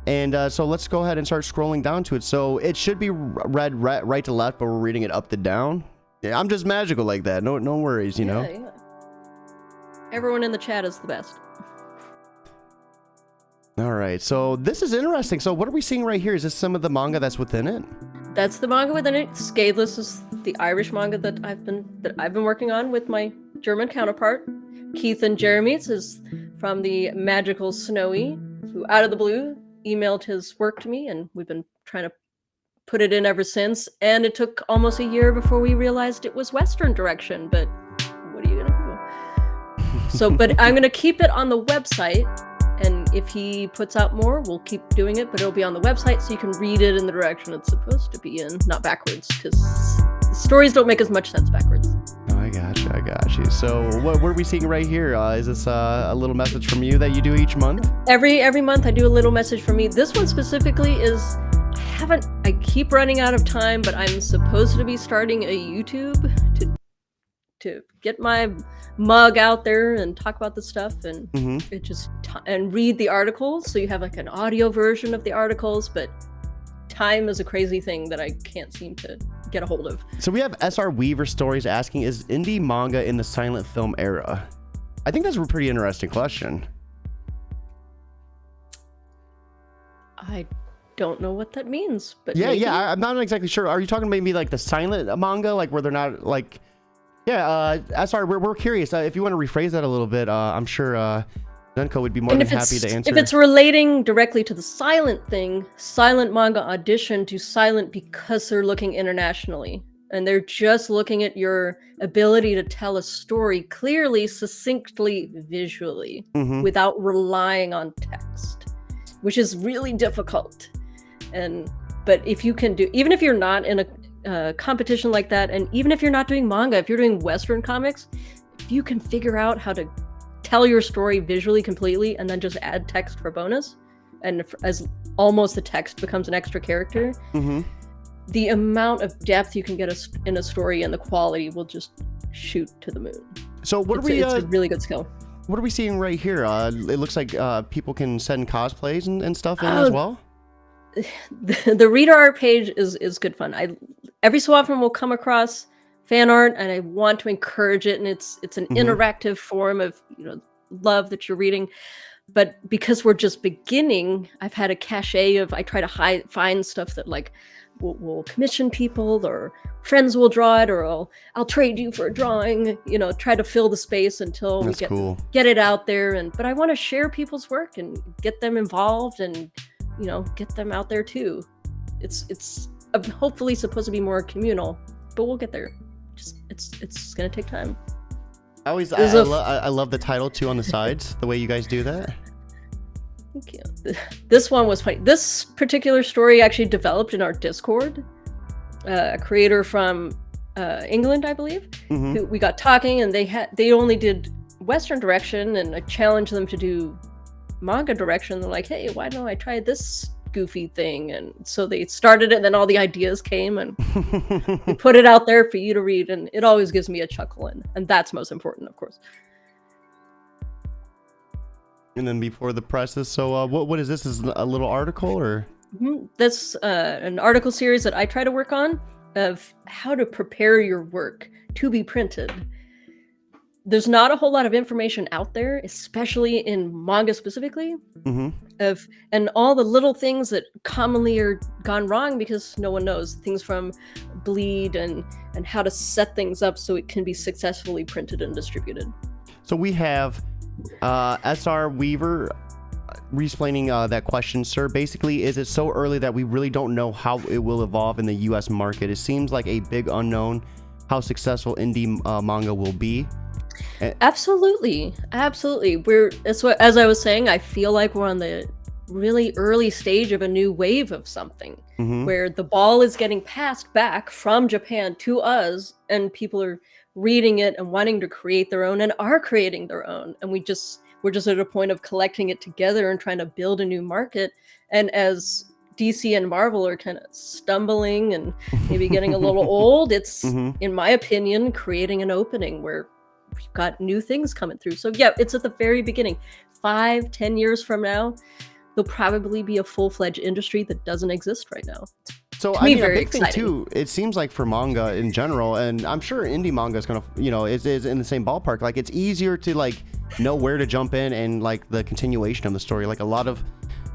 And so let's go ahead and start scrolling down to it. So it should be read right to left, but we're reading it up to down. Yeah, I'm just magical like that. No worries, you know. Yeah. Everyone in the chat is the best. All right, so this is interesting. So what are we seeing right here? Is this some of the manga that's within it? That's the manga within it. Scaleless is the Irish manga that I've been working on with my German counterpart. Keith and Jeremy's is from the Magical Snowy, who out of the blue emailed his work to me, and we've been trying to put it in ever since. And it took almost a year before we realized it was Western direction, but what are you gonna do? So, but I'm gonna keep it on the website. And if he puts out more, we'll keep doing it, but it'll be on the website so you can read it in the direction it's supposed to be in, not backwards, because stories don't make as much sense backwards. Oh, I got you. So what are we seeing right here? Is this a little message from you that you do each month? Every month I do a little message from me. This one specifically is, I keep running out of time, but I'm supposed to be starting a YouTube to get my mug out there and talk about the stuff, and it just and read the articles, so you have like an audio version of the articles, but time is a crazy thing that I can't seem to get a hold of. So we have SR Weaver Stories asking, is indie manga in the silent film era? I think that's a pretty interesting question. I don't know what that means, but yeah, maybe? yeah, I'm not exactly sure. Are you talking maybe like the silent manga, like where they're not like? Yeah, sorry, we're curious. If you want to rephrase that a little bit, I'm sure Zenko would be more than happy to answer. If it's relating directly to the silent thing, silent manga audition to silent because they're looking internationally. And they're just looking at your ability to tell a story clearly, succinctly, visually, without relying on text, which is really difficult. But if you can do, even if you're not in a competition like that, and even if you're not doing manga, if you're doing Western comics, if you can figure out how to tell your story visually completely and then just add text for bonus, and as almost the text becomes an extra character, the amount of depth you can get in a story and the quality will just shoot to the moon. So what it's a really good skill. What are we seeing right here? It looks like people can send cosplays and stuff in as well. The reader art page is good fun. Every so often we'll come across fan art, and I want to encourage it, and it's an interactive form of love that you're reading. But because we're just beginning, I've had a cachet of, I try to find stuff that like we'll commission people, or friends will draw it, or I'll trade you for a drawing, try to fill the space until we get it out there. But I want to share people's work and get them involved and get them out there too. It's hopefully supposed to be more communal, but we'll get there. It's gonna take time. I love the title too on the sides, the way you guys do that. Thank you. This one was funny. This particular story actually developed in our Discord. A creator from England, I believe, who we got talking, and they only did Western direction, and I challenged them to do manga direction. They're like, hey, why don't I try this goofy thing? And so they started it, and then all the ideas came, and we put it out there for you to read, and it always gives me a chuckle, and that's most important, of course. And then before the presses, so what is this? Is a little article, or? That's an article series that I try to work on of how to prepare your work to be printed. There's not a whole lot of information out there, especially in manga specifically, and all the little things that commonly are gone wrong because no one knows. Things from bleed and how to set things up so it can be successfully printed and distributed. So we have SR Weaver re-explaining that question, sir. Basically, is it so early that we really don't know how it will evolve in the US market? It seems like a big unknown how successful indie manga will be. Absolutely. As I was saying, I feel like we're on the really early stage of a new wave of something where the ball is getting passed back from Japan to us, and people are reading it and wanting to create their own and are creating their own. And we're just at a point of collecting it together and trying to build a new market. And as DC and Marvel are kind of stumbling and maybe getting a little old, it's, in my opinion, creating an opening where we've got new things coming through. So yeah, it's at the very beginning. 5-10 years from now, there'll probably be a full-fledged industry that doesn't exist right now. So I mean, a big thing too, it seems like for manga in general, and I'm sure indie manga is gonna, is in the same ballpark. Like, it's easier to like know where to jump in and like the continuation of the story. Like a lot of,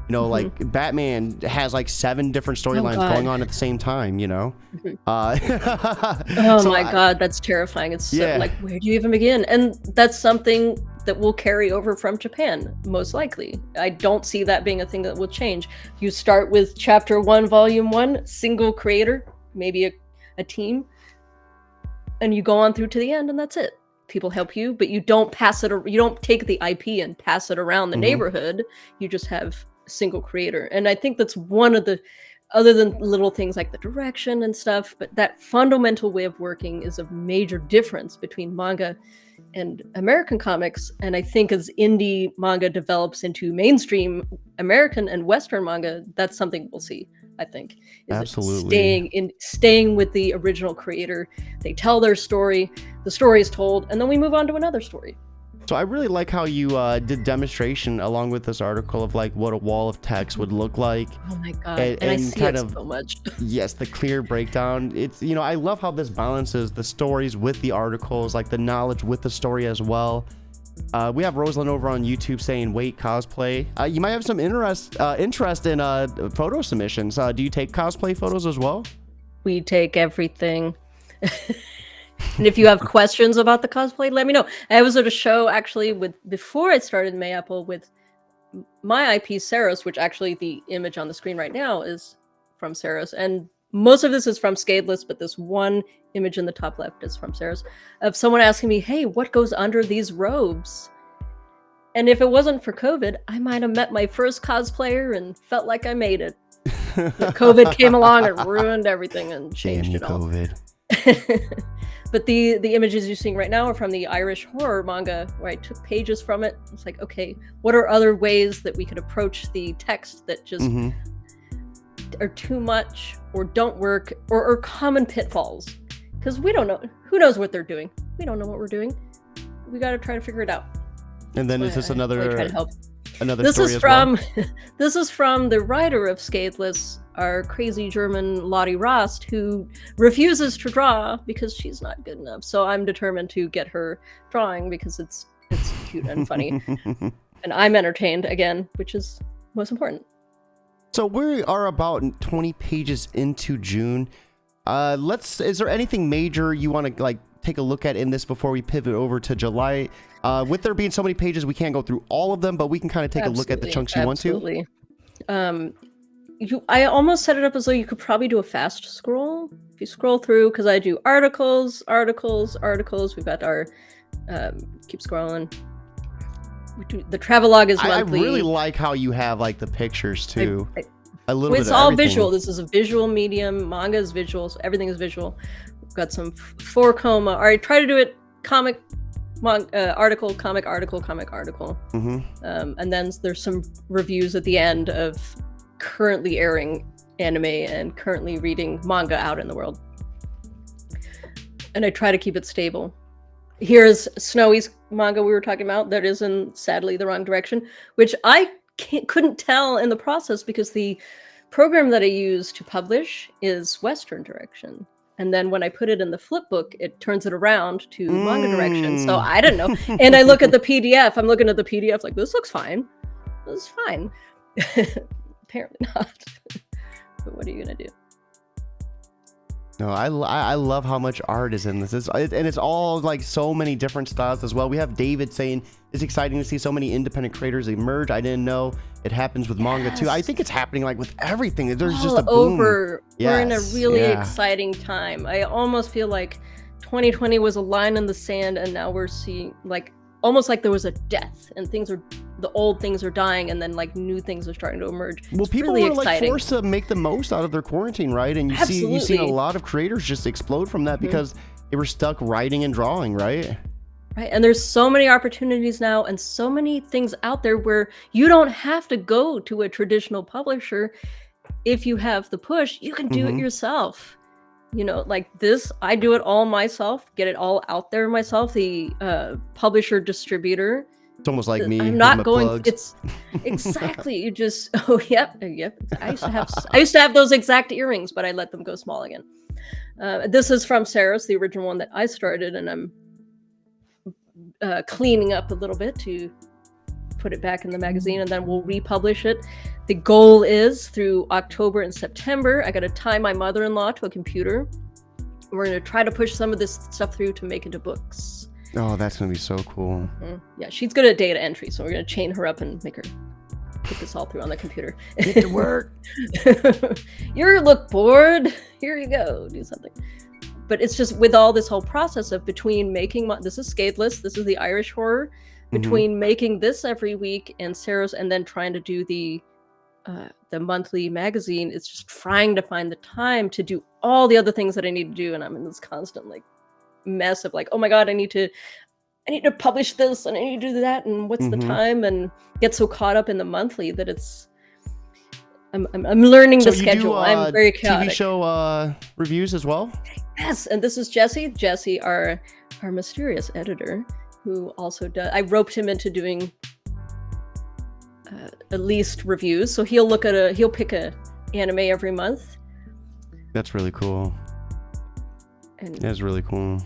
like Batman has like 7 different storylines going on at the same time. God, that's terrifying. It's so, like, where do you even begin? And that's something that will carry over from Japan, most likely. I don't see that being a thing that will change. You start with chapter 1, volume 1, single creator, maybe a team, and you go on through to the end, and that's it. People help you, but you don't pass it. You don't take the IP and pass it around the neighborhood. You just have a single creator. And I think that's one of the, other than little things like the direction and stuff, but that fundamental way of working is a major difference between manga and American comics. And I think as indie manga develops into mainstream American and Western manga, that's something we'll see. I think is absolutely staying with the original creator. They tell their story, the story is told, and then we move on to another story. So I really like how you did demonstration along with this article of like what a wall of text would look like. Oh my god! And I see it so much. Yes, the clear breakdown. It's I love how this balances the stories with the articles, like the knowledge with the story as well. We have Rosalind over on YouTube saying, "Wait, cosplay." You might have some interest in photo submissions. Do you take cosplay photos as well? We take everything. And if you have questions about the cosplay, let me know. I was at a show actually before I started Mayapple with my IP Saros, which actually the image on the screen right now is from Saros, and most of this is from Scadeless, but this one image in the top left is from Saros, of someone asking me, "Hey, what goes under these robes?" And if it wasn't for COVID, I might have met my first cosplayer and felt like I made it. But COVID came along and ruined everything and changed it all. COVID. But the images you're seeing right now are from the Irish horror manga, where I took pages from it. It's like, okay, what are other ways that we could approach the text that just are too much or don't work or common pitfalls? Because we don't know. Who knows what they're doing? We don't know what we're doing. We got to try to figure it out. And then is this another really try to help. Another story as well? This is from the writer of Scadeless, our crazy German Lottie Rost, who refuses to draw because she's not good enough. So I'm determined to get her drawing because it's cute and funny. And I'm entertained again, which is most important. So we are about 20 pages into June. Is there anything major you want to like take a look at in this before we pivot over to July? With there being so many pages, we can't go through all of them, but we can kind of take a look at the chunks you want to. I almost set it up as though you could probably do a fast scroll. If you scroll through, because I do articles. We've got our keep scrolling. The travelogue is monthly. I really like how you have like the pictures too. It's all visual. This is a visual medium. Manga is visual, so everything is visual. We've got some 4-coma. All right, try to do it comic article. And then there's some reviews at the end of currently airing anime and currently reading manga out in the world. And I try to keep it stable. Here's Snowy's manga we were talking about that is in, sadly, the wrong direction, which I couldn't tell in the process because the program that I use to publish is Western direction. And then when I put it in the flip book, it turns it around to manga direction. So I don't know. And I look at the PDF. I'm looking at the PDF like, this looks fine. This is fine. Apparently not. But what are you going to do? No, I love how much art is in this. And it's all like so many different styles as well. We have David saying it's exciting to see so many independent creators emerge. I didn't know it happens with manga too. I think it's happening like with everything. There's all just a boom. Over. We're in a really exciting time. I almost feel like 2020 was a line in the sand, and now we're seeing like almost like there was a death and the old things are dying, and then like new things are starting to emerge. Well, it's people really were like exciting. forced to make the most out of their quarantine, right? And you've seen a lot of creators just explode from that because they were stuck writing and drawing, right? Right, and there's so many opportunities now and so many things out there where you don't have to go to a traditional publisher. If you have the push, you can do it yourself. You know, like this, I do it all myself, get it all out there myself. The publisher distributor. It's almost like me. I'm not going. Plugs. It's exactly. You just. Oh, yep. I used to have those exact earrings, but I let them go small again. This is from Saros, the original one that I started, and I'm cleaning up a little bit to put it back in the magazine, and then we'll republish it. The goal is through October and September. I got to tie my mother-in-law to a computer. We're going to try to push some of this stuff through to make into books. Oh, that's going to be so cool. Yeah, she's good at data entry, so we're going to chain her up and make her put this all through on the computer. Get to work. You look bored. Here you go. Do something. But it's just with all this whole process of between making this is Scadeless, this is the Irish horror, between making this every week and Saros, and then trying to do the monthly magazine, it's just trying to find the time to do all the other things that I need to do, and I'm in this constant like mess of like, oh my god, I need to publish this and I need to do that, and what's the time, and get so caught up in the monthly that it's I'm learning the schedule. I'm very chaotic. TV show reviews as well? Yes, and this is Jesse, our mysterious editor, who also does. I roped him into doing at least reviews, so he'll pick a anime every month. That's really cool. That's really cool.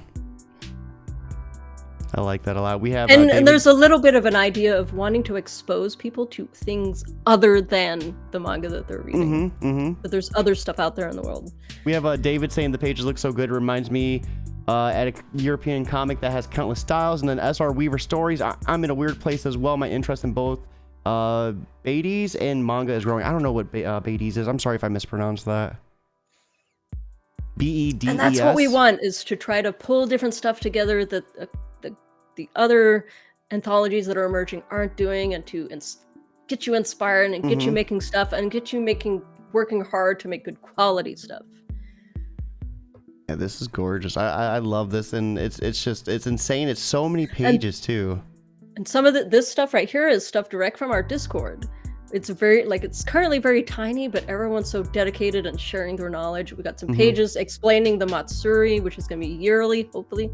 I like that a lot. We have and there's a little bit of an idea of wanting to expose people to things other than the manga that they're reading. But there's other stuff out there in the world. We have David saying the pages look so good. It reminds me at a European comic that has countless styles. And then SR Weaver stories. I'm in a weird place as well. My interest in both Beatties and manga is growing. I don't know what Beatties is. I'm sorry if I mispronounced that. BEDES. And that's what we want, is to try to pull different stuff together that the other anthologies that are emerging aren't doing, and to get you inspired and get you making stuff and get you working hard to make good quality stuff. Yeah, this is gorgeous. I love this, and it's insane. It's so many pages too. And some of this stuff right here is stuff direct from our Discord. It's it's currently very tiny, but everyone's so dedicated and sharing their knowledge. We got some pages explaining the Matsuri, which is going to be yearly, hopefully.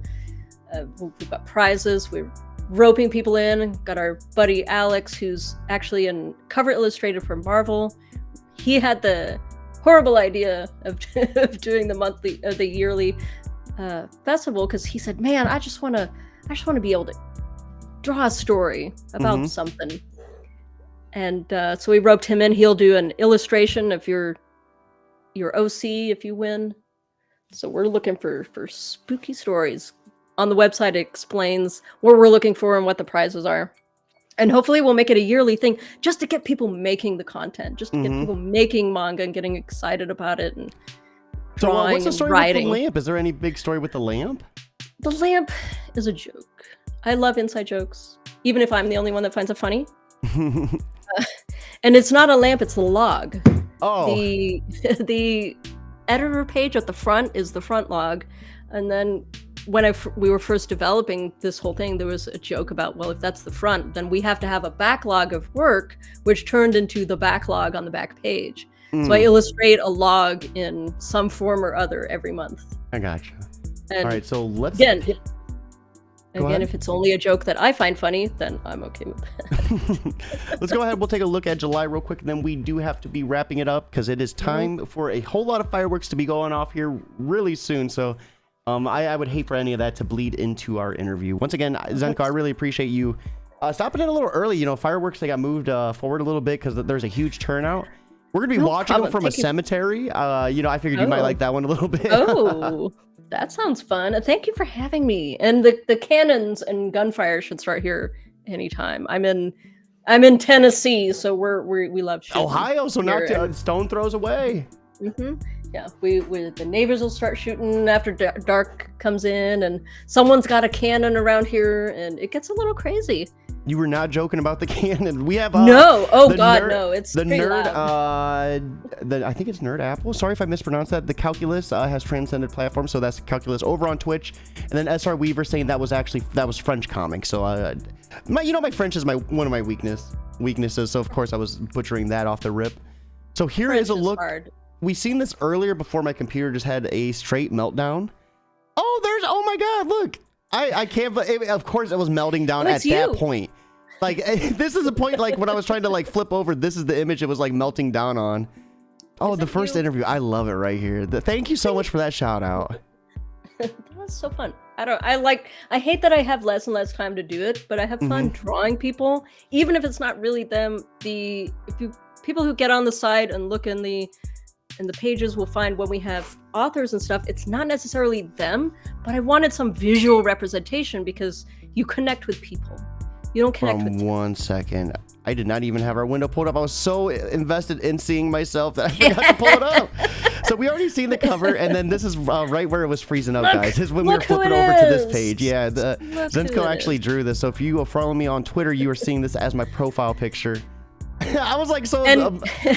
We've got prizes. We're roping people in. Got our buddy Alex, who's actually in cover illustrated for Marvel. He had the horrible idea of doing the yearly festival, because he said, "Man, I just want to be able to draw a story about something." And so we roped him in. He'll do an illustration of your OC if you win. So we're looking for spooky stories. On the website, it explains what we're looking for and what the prizes are. And hopefully we'll make it a yearly thing, just to get people making the content, just to get people making manga and getting excited about it and drawing what's the story and writing. With the lamp? Is there any big story with the lamp? The lamp is a joke. I love inside jokes, even if I'm the only one that finds it funny. And it's not a lamp, it's the log. Oh. The editor page at the front is the front log. And then when we were first developing this whole thing, there was a joke about, well, if that's the front, then we have to have a backlog of work, which turned into the backlog on the back page. So I illustrate a log in some form or other every month. I gotcha. And all right, so let's... Again, if it's only a joke that I find funny, then I'm okay with that. Let's go ahead. We'll take a look at July real quick, and then we do have to be wrapping it up, because it is time for a whole lot of fireworks to be going off here really soon. So I would hate for any of that to bleed into our interview. Once again, Zenko, I really appreciate you stopping in a little early. You know, fireworks, they got moved forward a little bit because there's a huge turnout. We're going to be watching them from a cemetery. You know, I figured you might like that one a little bit. Oh, that sounds fun. Thank you for having me. And the cannons and gunfire should start here anytime. I'm in Tennessee, so we love shooting. Ohio, so not stone throws away. Yeah, the neighbors will start shooting after dark comes in, and someone's got a cannon around here, and it gets a little crazy. You were not joking about the cannon. We have no. Oh God, no! It's the nerd. Loud. I think it's Nerd Apple. Sorry if I mispronounced that. The Calculus has transcended platforms, so that's Calculus over on Twitch. And then SR Weaver saying that was French comic. So my French is one of my weaknesses. So of course I was butchering that off the rip. So here French is a look. Hard. We seen this earlier before my computer just had a straight meltdown. Oh my God! Look. I can't, of course it was melting down at that point. Like, this is a point, like, when I was trying to, like, flip over, this is the image it was, like, melting down on. Oh, the first interview. I love it right here. Thank you so much for that shout out. That was so fun. I hate that I have less and less time to do it, but I have fun drawing people, even if it's not really them. People who get on the side and look in the pages will find when we have authors and stuff, it's not necessarily them, but I wanted some visual representation because you connect with people. You don't connect with people. 1 second. I did not even have our window pulled up. I was so invested in seeing myself that I forgot to pull it up. So we already seen the cover, and then this is right where it was freezing up, guys. This is when we were flipping over to this page. Yeah, Zenko actually drew this. So if you follow me on Twitter, you are seeing this as my profile picture. I was like, I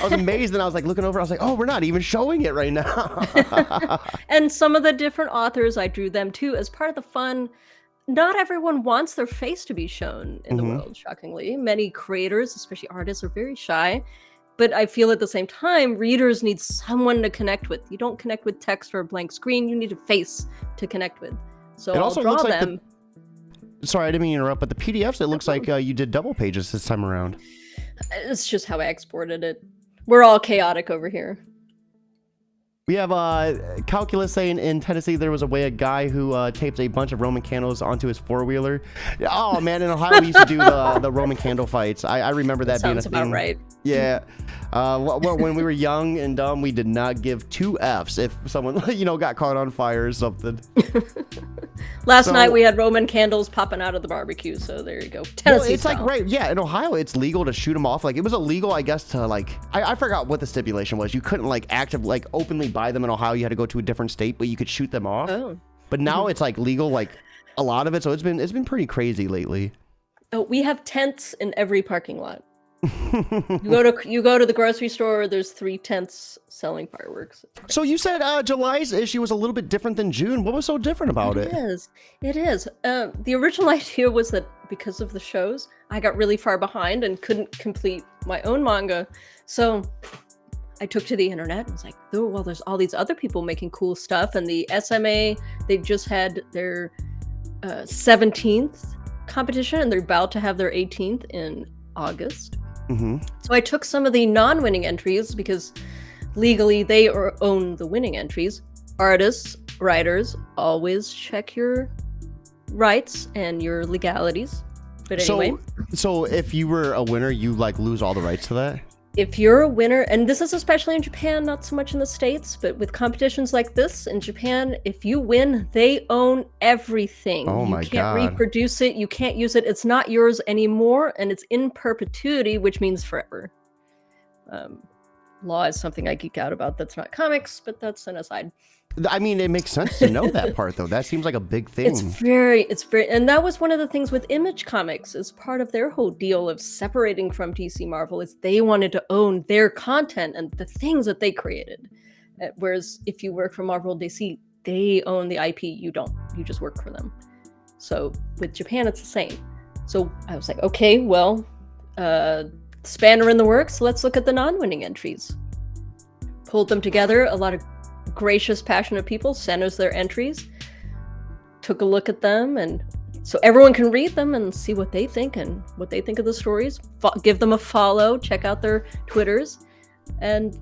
was amazed, and I was like looking over, I was like, oh, we're not even showing it right now. And some of the different authors, I drew them too as part of the fun. Not everyone wants their face to be shown in the world, shockingly. Many creators, especially artists, are very shy. But I feel at the same time, readers need someone to connect with. You don't connect with text or a blank screen. You need a face to connect with. So I'll draw them. Sorry, I didn't mean to interrupt, but the PDFs, it looks like you did double pages this time around. It's just how I exported it. We're all chaotic over here. We have Calculus saying in Tennessee there was a guy who taped a bunch of Roman candles onto his four-wheeler. Oh man, in Ohio we used to do the Roman candle fights. I remember that being a thing. Sounds about right. Yeah. When we were young and dumb, we did not give two Fs if someone got caught on fire or something. Last night we had Roman candles popping out of the barbecue, so there you go. Tennessee it's style. like, right, yeah, in Ohio it's legal to shoot them off. Like, it was illegal, I guess, to I forgot what the stipulation was. You couldn't openly buy them in Ohio. You had to go to a different state, but you could shoot them off. Oh. But now it's legal, a lot of it. So it's been pretty crazy lately. Oh, we have tents in every parking lot. You go to the grocery store, there's 3 tents selling fireworks. So you said July's issue was a little bit different than June. What was so different about it? It is. The original idea was that because of the shows, I got really far behind and couldn't complete my own manga. So I took to the internet and was like, oh, well, there's all these other people making cool stuff. And the SMA, they just had their 17th competition, and they're about to have their 18th in August. Mm-hmm. So I took some of the non-winning entries because legally they own the winning entries. Artists, writers, always check your rights and your legalities. But anyway. So if you were a winner, you lose all the rights to that? If you're a winner, and this is especially in Japan, not so much in the States, but with competitions like this in Japan, if you win, they own everything. Oh my God. You can't reproduce it. You can't use it. It's not yours anymore, and it's in perpetuity, which means forever. Law is something I geek out about. That's not comics, but that's an aside. I mean, it makes sense to know that part, though. That seems like a big thing. It's very, and that was one of the things with Image Comics, as part of their whole deal of separating from DC Marvel, is they wanted to own their content and the things that they created. Whereas if you work for Marvel DC, they own the IP, you don't. You just work for them. So with Japan, it's the same. So I was like, okay, well, spanner in the works, let's look at the non-winning entries. Pulled them together, a lot of gracious, passionate people sent us their entries, took a look at them, and so everyone can read them and see what they think and what they think of the stories. Give them a follow, check out their Twitters, and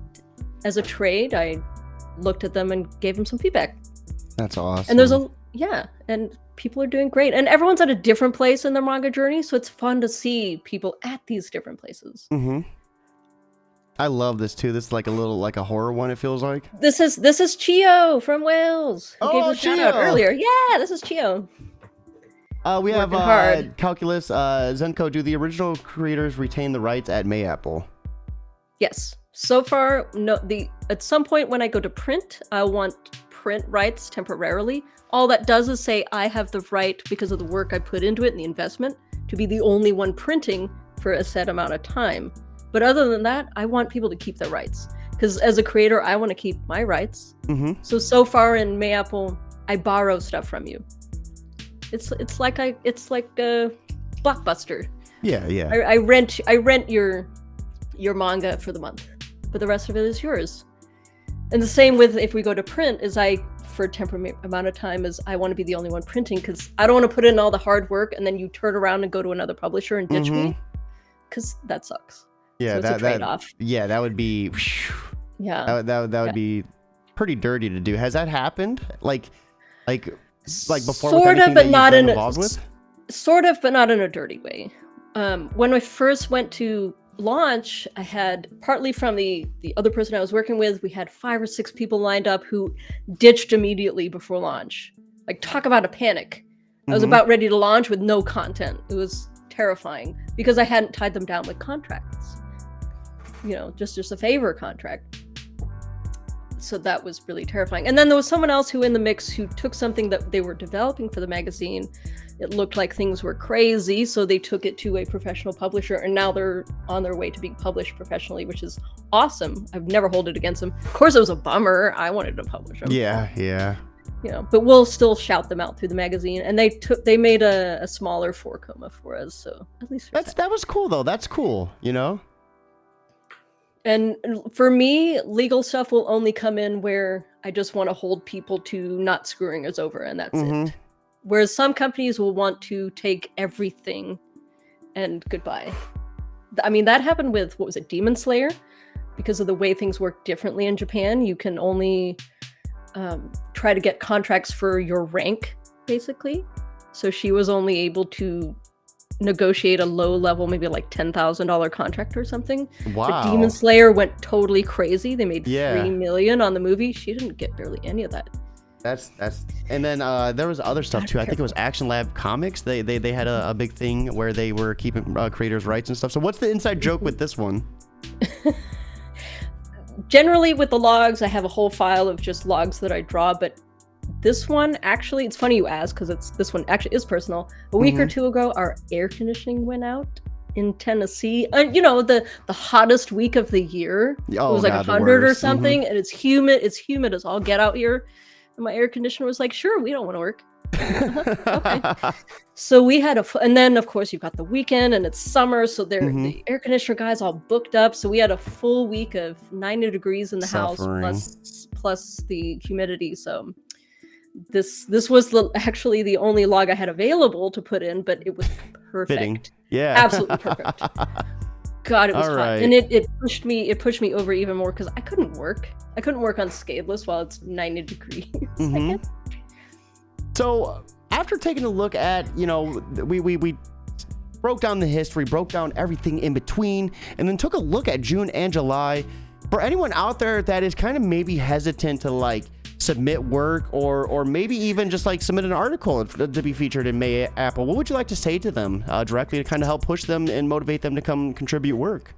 as a trade, I looked at them and gave them some feedback. That's awesome. And there's and people are doing great, and everyone's at a different place in their manga journey, so it's fun to see people at these different places. Mm-hmm. I love this too. This is a horror one, it feels like. This is Chio from Wales. Who gave us a shout out earlier. Yeah, this is Chio. We have Calculus, Zenko. Do the original creators retain the rights at Mayapple? Yes. So far, no. At some point when I go to print, I want print rights temporarily. All that does is say I have the right, because of the work I put into it and the investment, to be the only one printing for a set amount of time. But other than that, I want people to keep their rights. Because as a creator, I want to keep my rights. Mm-hmm. So far in Mayapple, I borrow stuff from you. It's like a Blockbuster. Yeah. I rent your manga for the month, but the rest of it is yours. And the same with if we go to print, for a temporary amount of time, is I want to be the only one printing, because I don't want to put in all the hard work and then you turn around and go to another publisher and ditch me, because that sucks. Yeah, so it's a trade-off. That would be. Yeah, that would be pretty dirty to do. Has that happened? Like before? Sort of, but not in a dirty way. When I first went to launch, I had, partly from the other person I was working with, we had 5 or 6 people lined up who ditched immediately before launch. Like, talk about a panic. I was about ready to launch with no content. It was terrifying because I hadn't tied them down with contracts. Just a favor contract. So that was really terrifying. And then there was someone else who in the mix who took something that they were developing for the magazine. It looked like things were crazy, so they took it to a professional publisher, and now they're on their way to being published professionally, which is awesome. I've never held it against them. Of course, it was a bummer. I wanted to publish them. Yeah. But we'll still shout them out through the magazine, and they made a smaller 4-koma for us, so at least that was cool though. That's cool, And for me, legal stuff will only come in where I just want to hold people to not screwing us over, and that's it. Whereas some companies will want to take everything and goodbye. I mean, that happened with, what was it, Demon Slayer? because of the way things work differently in Japan, you can only try to get contracts for your rank, basically. So she was only able to negotiate a low level, maybe like $10,000 contract or something. Wow. But Demon Slayer went totally crazy. They made Yeah. $3 million on the movie. She didn't get barely any of that. That's and then there was other stuff too. I think it was Action Lab Comics. They had a big thing where they were keeping creators' rights and stuff. So what's the inside joke with this one? Generally with the logs, I have a whole file of just logs that I draw, but this one, actually, it's funny you ask, because this one actually is personal. A week or two ago, our air conditioning went out in Tennessee. You know, the hottest week of the year. Oh, it was like God, 100 or something, and it's humid. It's humid as all get out here. And my air conditioner was like, sure, we don't want to work. Okay. So we had and then of course you've got the weekend and it's summer, so the air conditioner guys all booked up. So we had a full week of 90 degrees in the house plus the humidity. So this was actually the only log I had available to put in, but it was perfect. Fitting. Yeah. Absolutely perfect. God, it was All hot. right. And it pushed me over even more because I couldn't work on Scadeless while it's 90 degrees. So after taking a look at, you know, we broke down the history, broke down everything in between, and then took a look at June and July. For anyone out there that is kind of maybe hesitant to like submit work or maybe even just like submit an article to be featured in Mayapple, what would you like to say to them directly to kind of help push them and motivate them to come contribute work?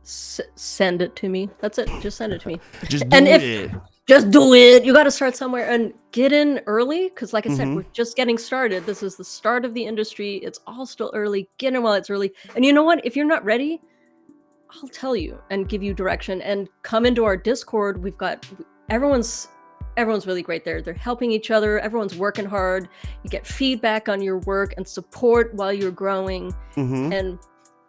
Send it to me. That's it. Just send it to me. Just do it. Just do it. You got to start somewhere and get in early, because like I said, we're just getting started. This is the start of the industry. It's all still early. Get in while it's early. And you know what? If you're not ready, I'll tell you and give you direction, and come into our Discord. We've got everyone's really great there. They're helping each other. Everyone's working hard. You get feedback on your work and support while you're growing. And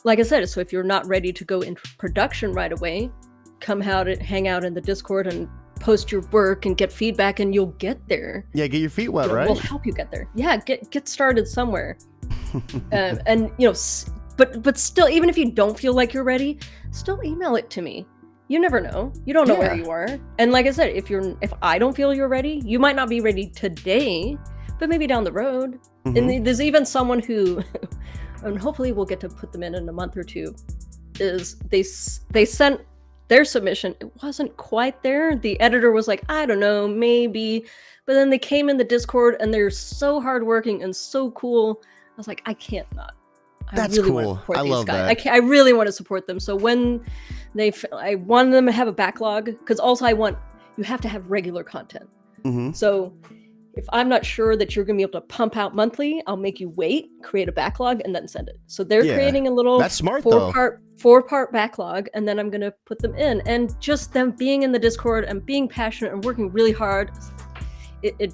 like I said, so if you're not ready to go into production right away, come out and hang out in the Discord and post your work and get feedback, and you'll get there. Yeah, get your feet wet, right? We'll help you get there. Yeah, get started somewhere. And you know, but still, even if you don't feel like you're ready, still email it to me. You never know. You don't know where you are. And like I said, if I don't feel you're ready, you might not be ready today, but maybe down the road. And there's even someone who, and hopefully we'll get to put them in a month or two, is they sent their submission. It wasn't quite there. The editor was like, I don't know, maybe. But then they came in the Discord and they're so hardworking and so cool. I was like, I can't not. That's really cool. want to support I these love guys. that. I really want to support them. So when I want them to have a backlog, because also you have to have regular content. So if I'm not sure that you're going to be able to pump out monthly, I'll make you wait, create a backlog, and then send it. So they're creating a little That's smart, four-part backlog, and then I'm going to put them in. And just them being in the Discord and being passionate and working really hard, it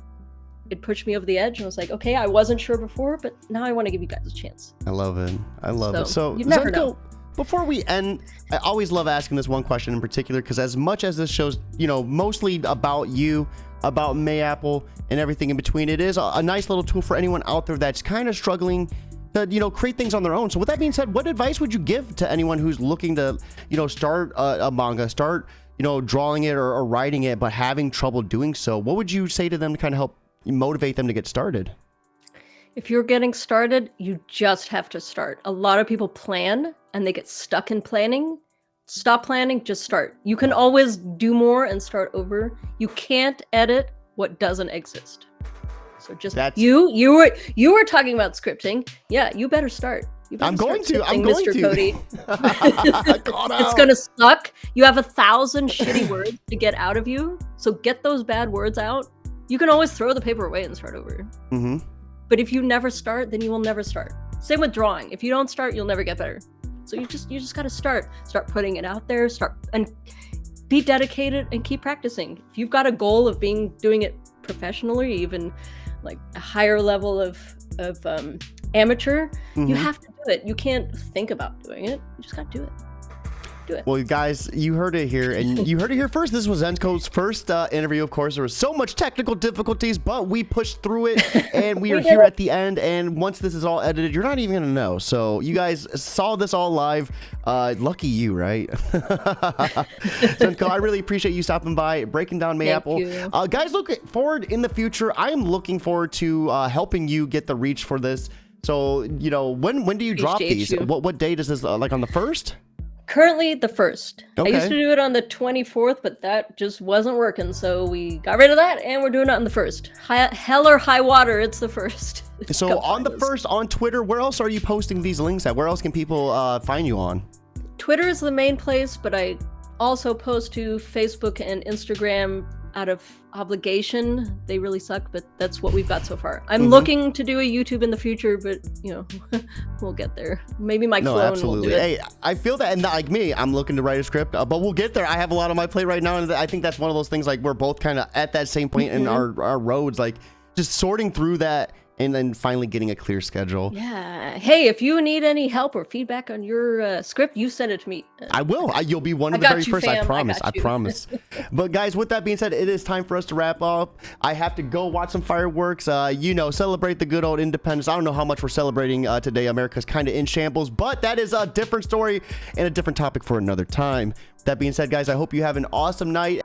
pushed me over the edge. And I was like, okay, I wasn't sure before, but now I want to give you guys a chance. I love it. I love it. So you never Zenko, know. Before we end, I always love asking this one question in particular, because as much as this show's, you know, mostly about you, about Mayapple and everything in between, it is a nice little tool for anyone out there that's kind of struggling to, you know, create things on their own. So with that being said, what advice would you give to anyone who's looking to, you know, start a manga, start, you know, drawing it or writing it, but having trouble doing so? What would you say to them to kind of help motivate them to get started? If you're getting started, you just have to start. A lot of people plan and they get stuck in planning. Stop planning, just start. You can always do more and start over. You can't edit what doesn't exist. So just you were talking about scripting. Yeah, you better start. I'm going to. Mr. Cody. It's It's gonna suck. You have 1,000 shitty words to get out of you. So get those bad words out. You can always throw the paper away and start over. But if you never start, then you will never start. Same with drawing. If you don't start, you'll never get better. So you just got to start putting it out there, and be dedicated and keep practicing. If you've got a goal of doing it professionally, even like a higher level of amateur, you have to do it. You can't think about doing it. You just got to do it. Do it. Well, guys, you heard it here, and you heard it here first. This was Zenko's first interview. Of course, there was so much technical difficulties, but we pushed through it, and we are here at the end. And once this is all edited, you're not even gonna know. So you guys saw this all live. Lucky you, right? Zenko, I really appreciate you stopping by, breaking down Mayapple. Guys, look forward in the future. I am looking forward to helping you get the reach for this. So, you know, when do you drop these? What date is this? Like on the 1st? Currently the 1st. Okay. I used to do it on the 24th, but that just wasn't working. So we got rid of that and we're doing it on the 1st. Hell or high water, it's the 1st. So on the 1st on Twitter, where else are you posting these links at? Where else can people find you on? Twitter is the main place, but I also post to Facebook and Instagram out of obligation. They really suck, but that's what we've got so far. I'm looking to do a YouTube in the future, but you know, we'll get there. Maybe my clone will do it. Hey, I feel that, and like me, I'm looking to write a script, but we'll get there. I have a lot on my plate right now, and I think that's one of those things, like we're both kind of at that same point in our roads, like just sorting through that and then finally getting a clear schedule. Yeah. Hey, if you need any help or feedback on your script, you send it to me. I will. You'll be one of the very first. I promise. I promise. But guys, with that being said, it is time for us to wrap up. I have to go watch some fireworks. You know, celebrate the good old independence. I don't know how much we're celebrating today. America's kind of in shambles, but that is a different story and a different topic for another time. That being said, guys, I hope you have an awesome night.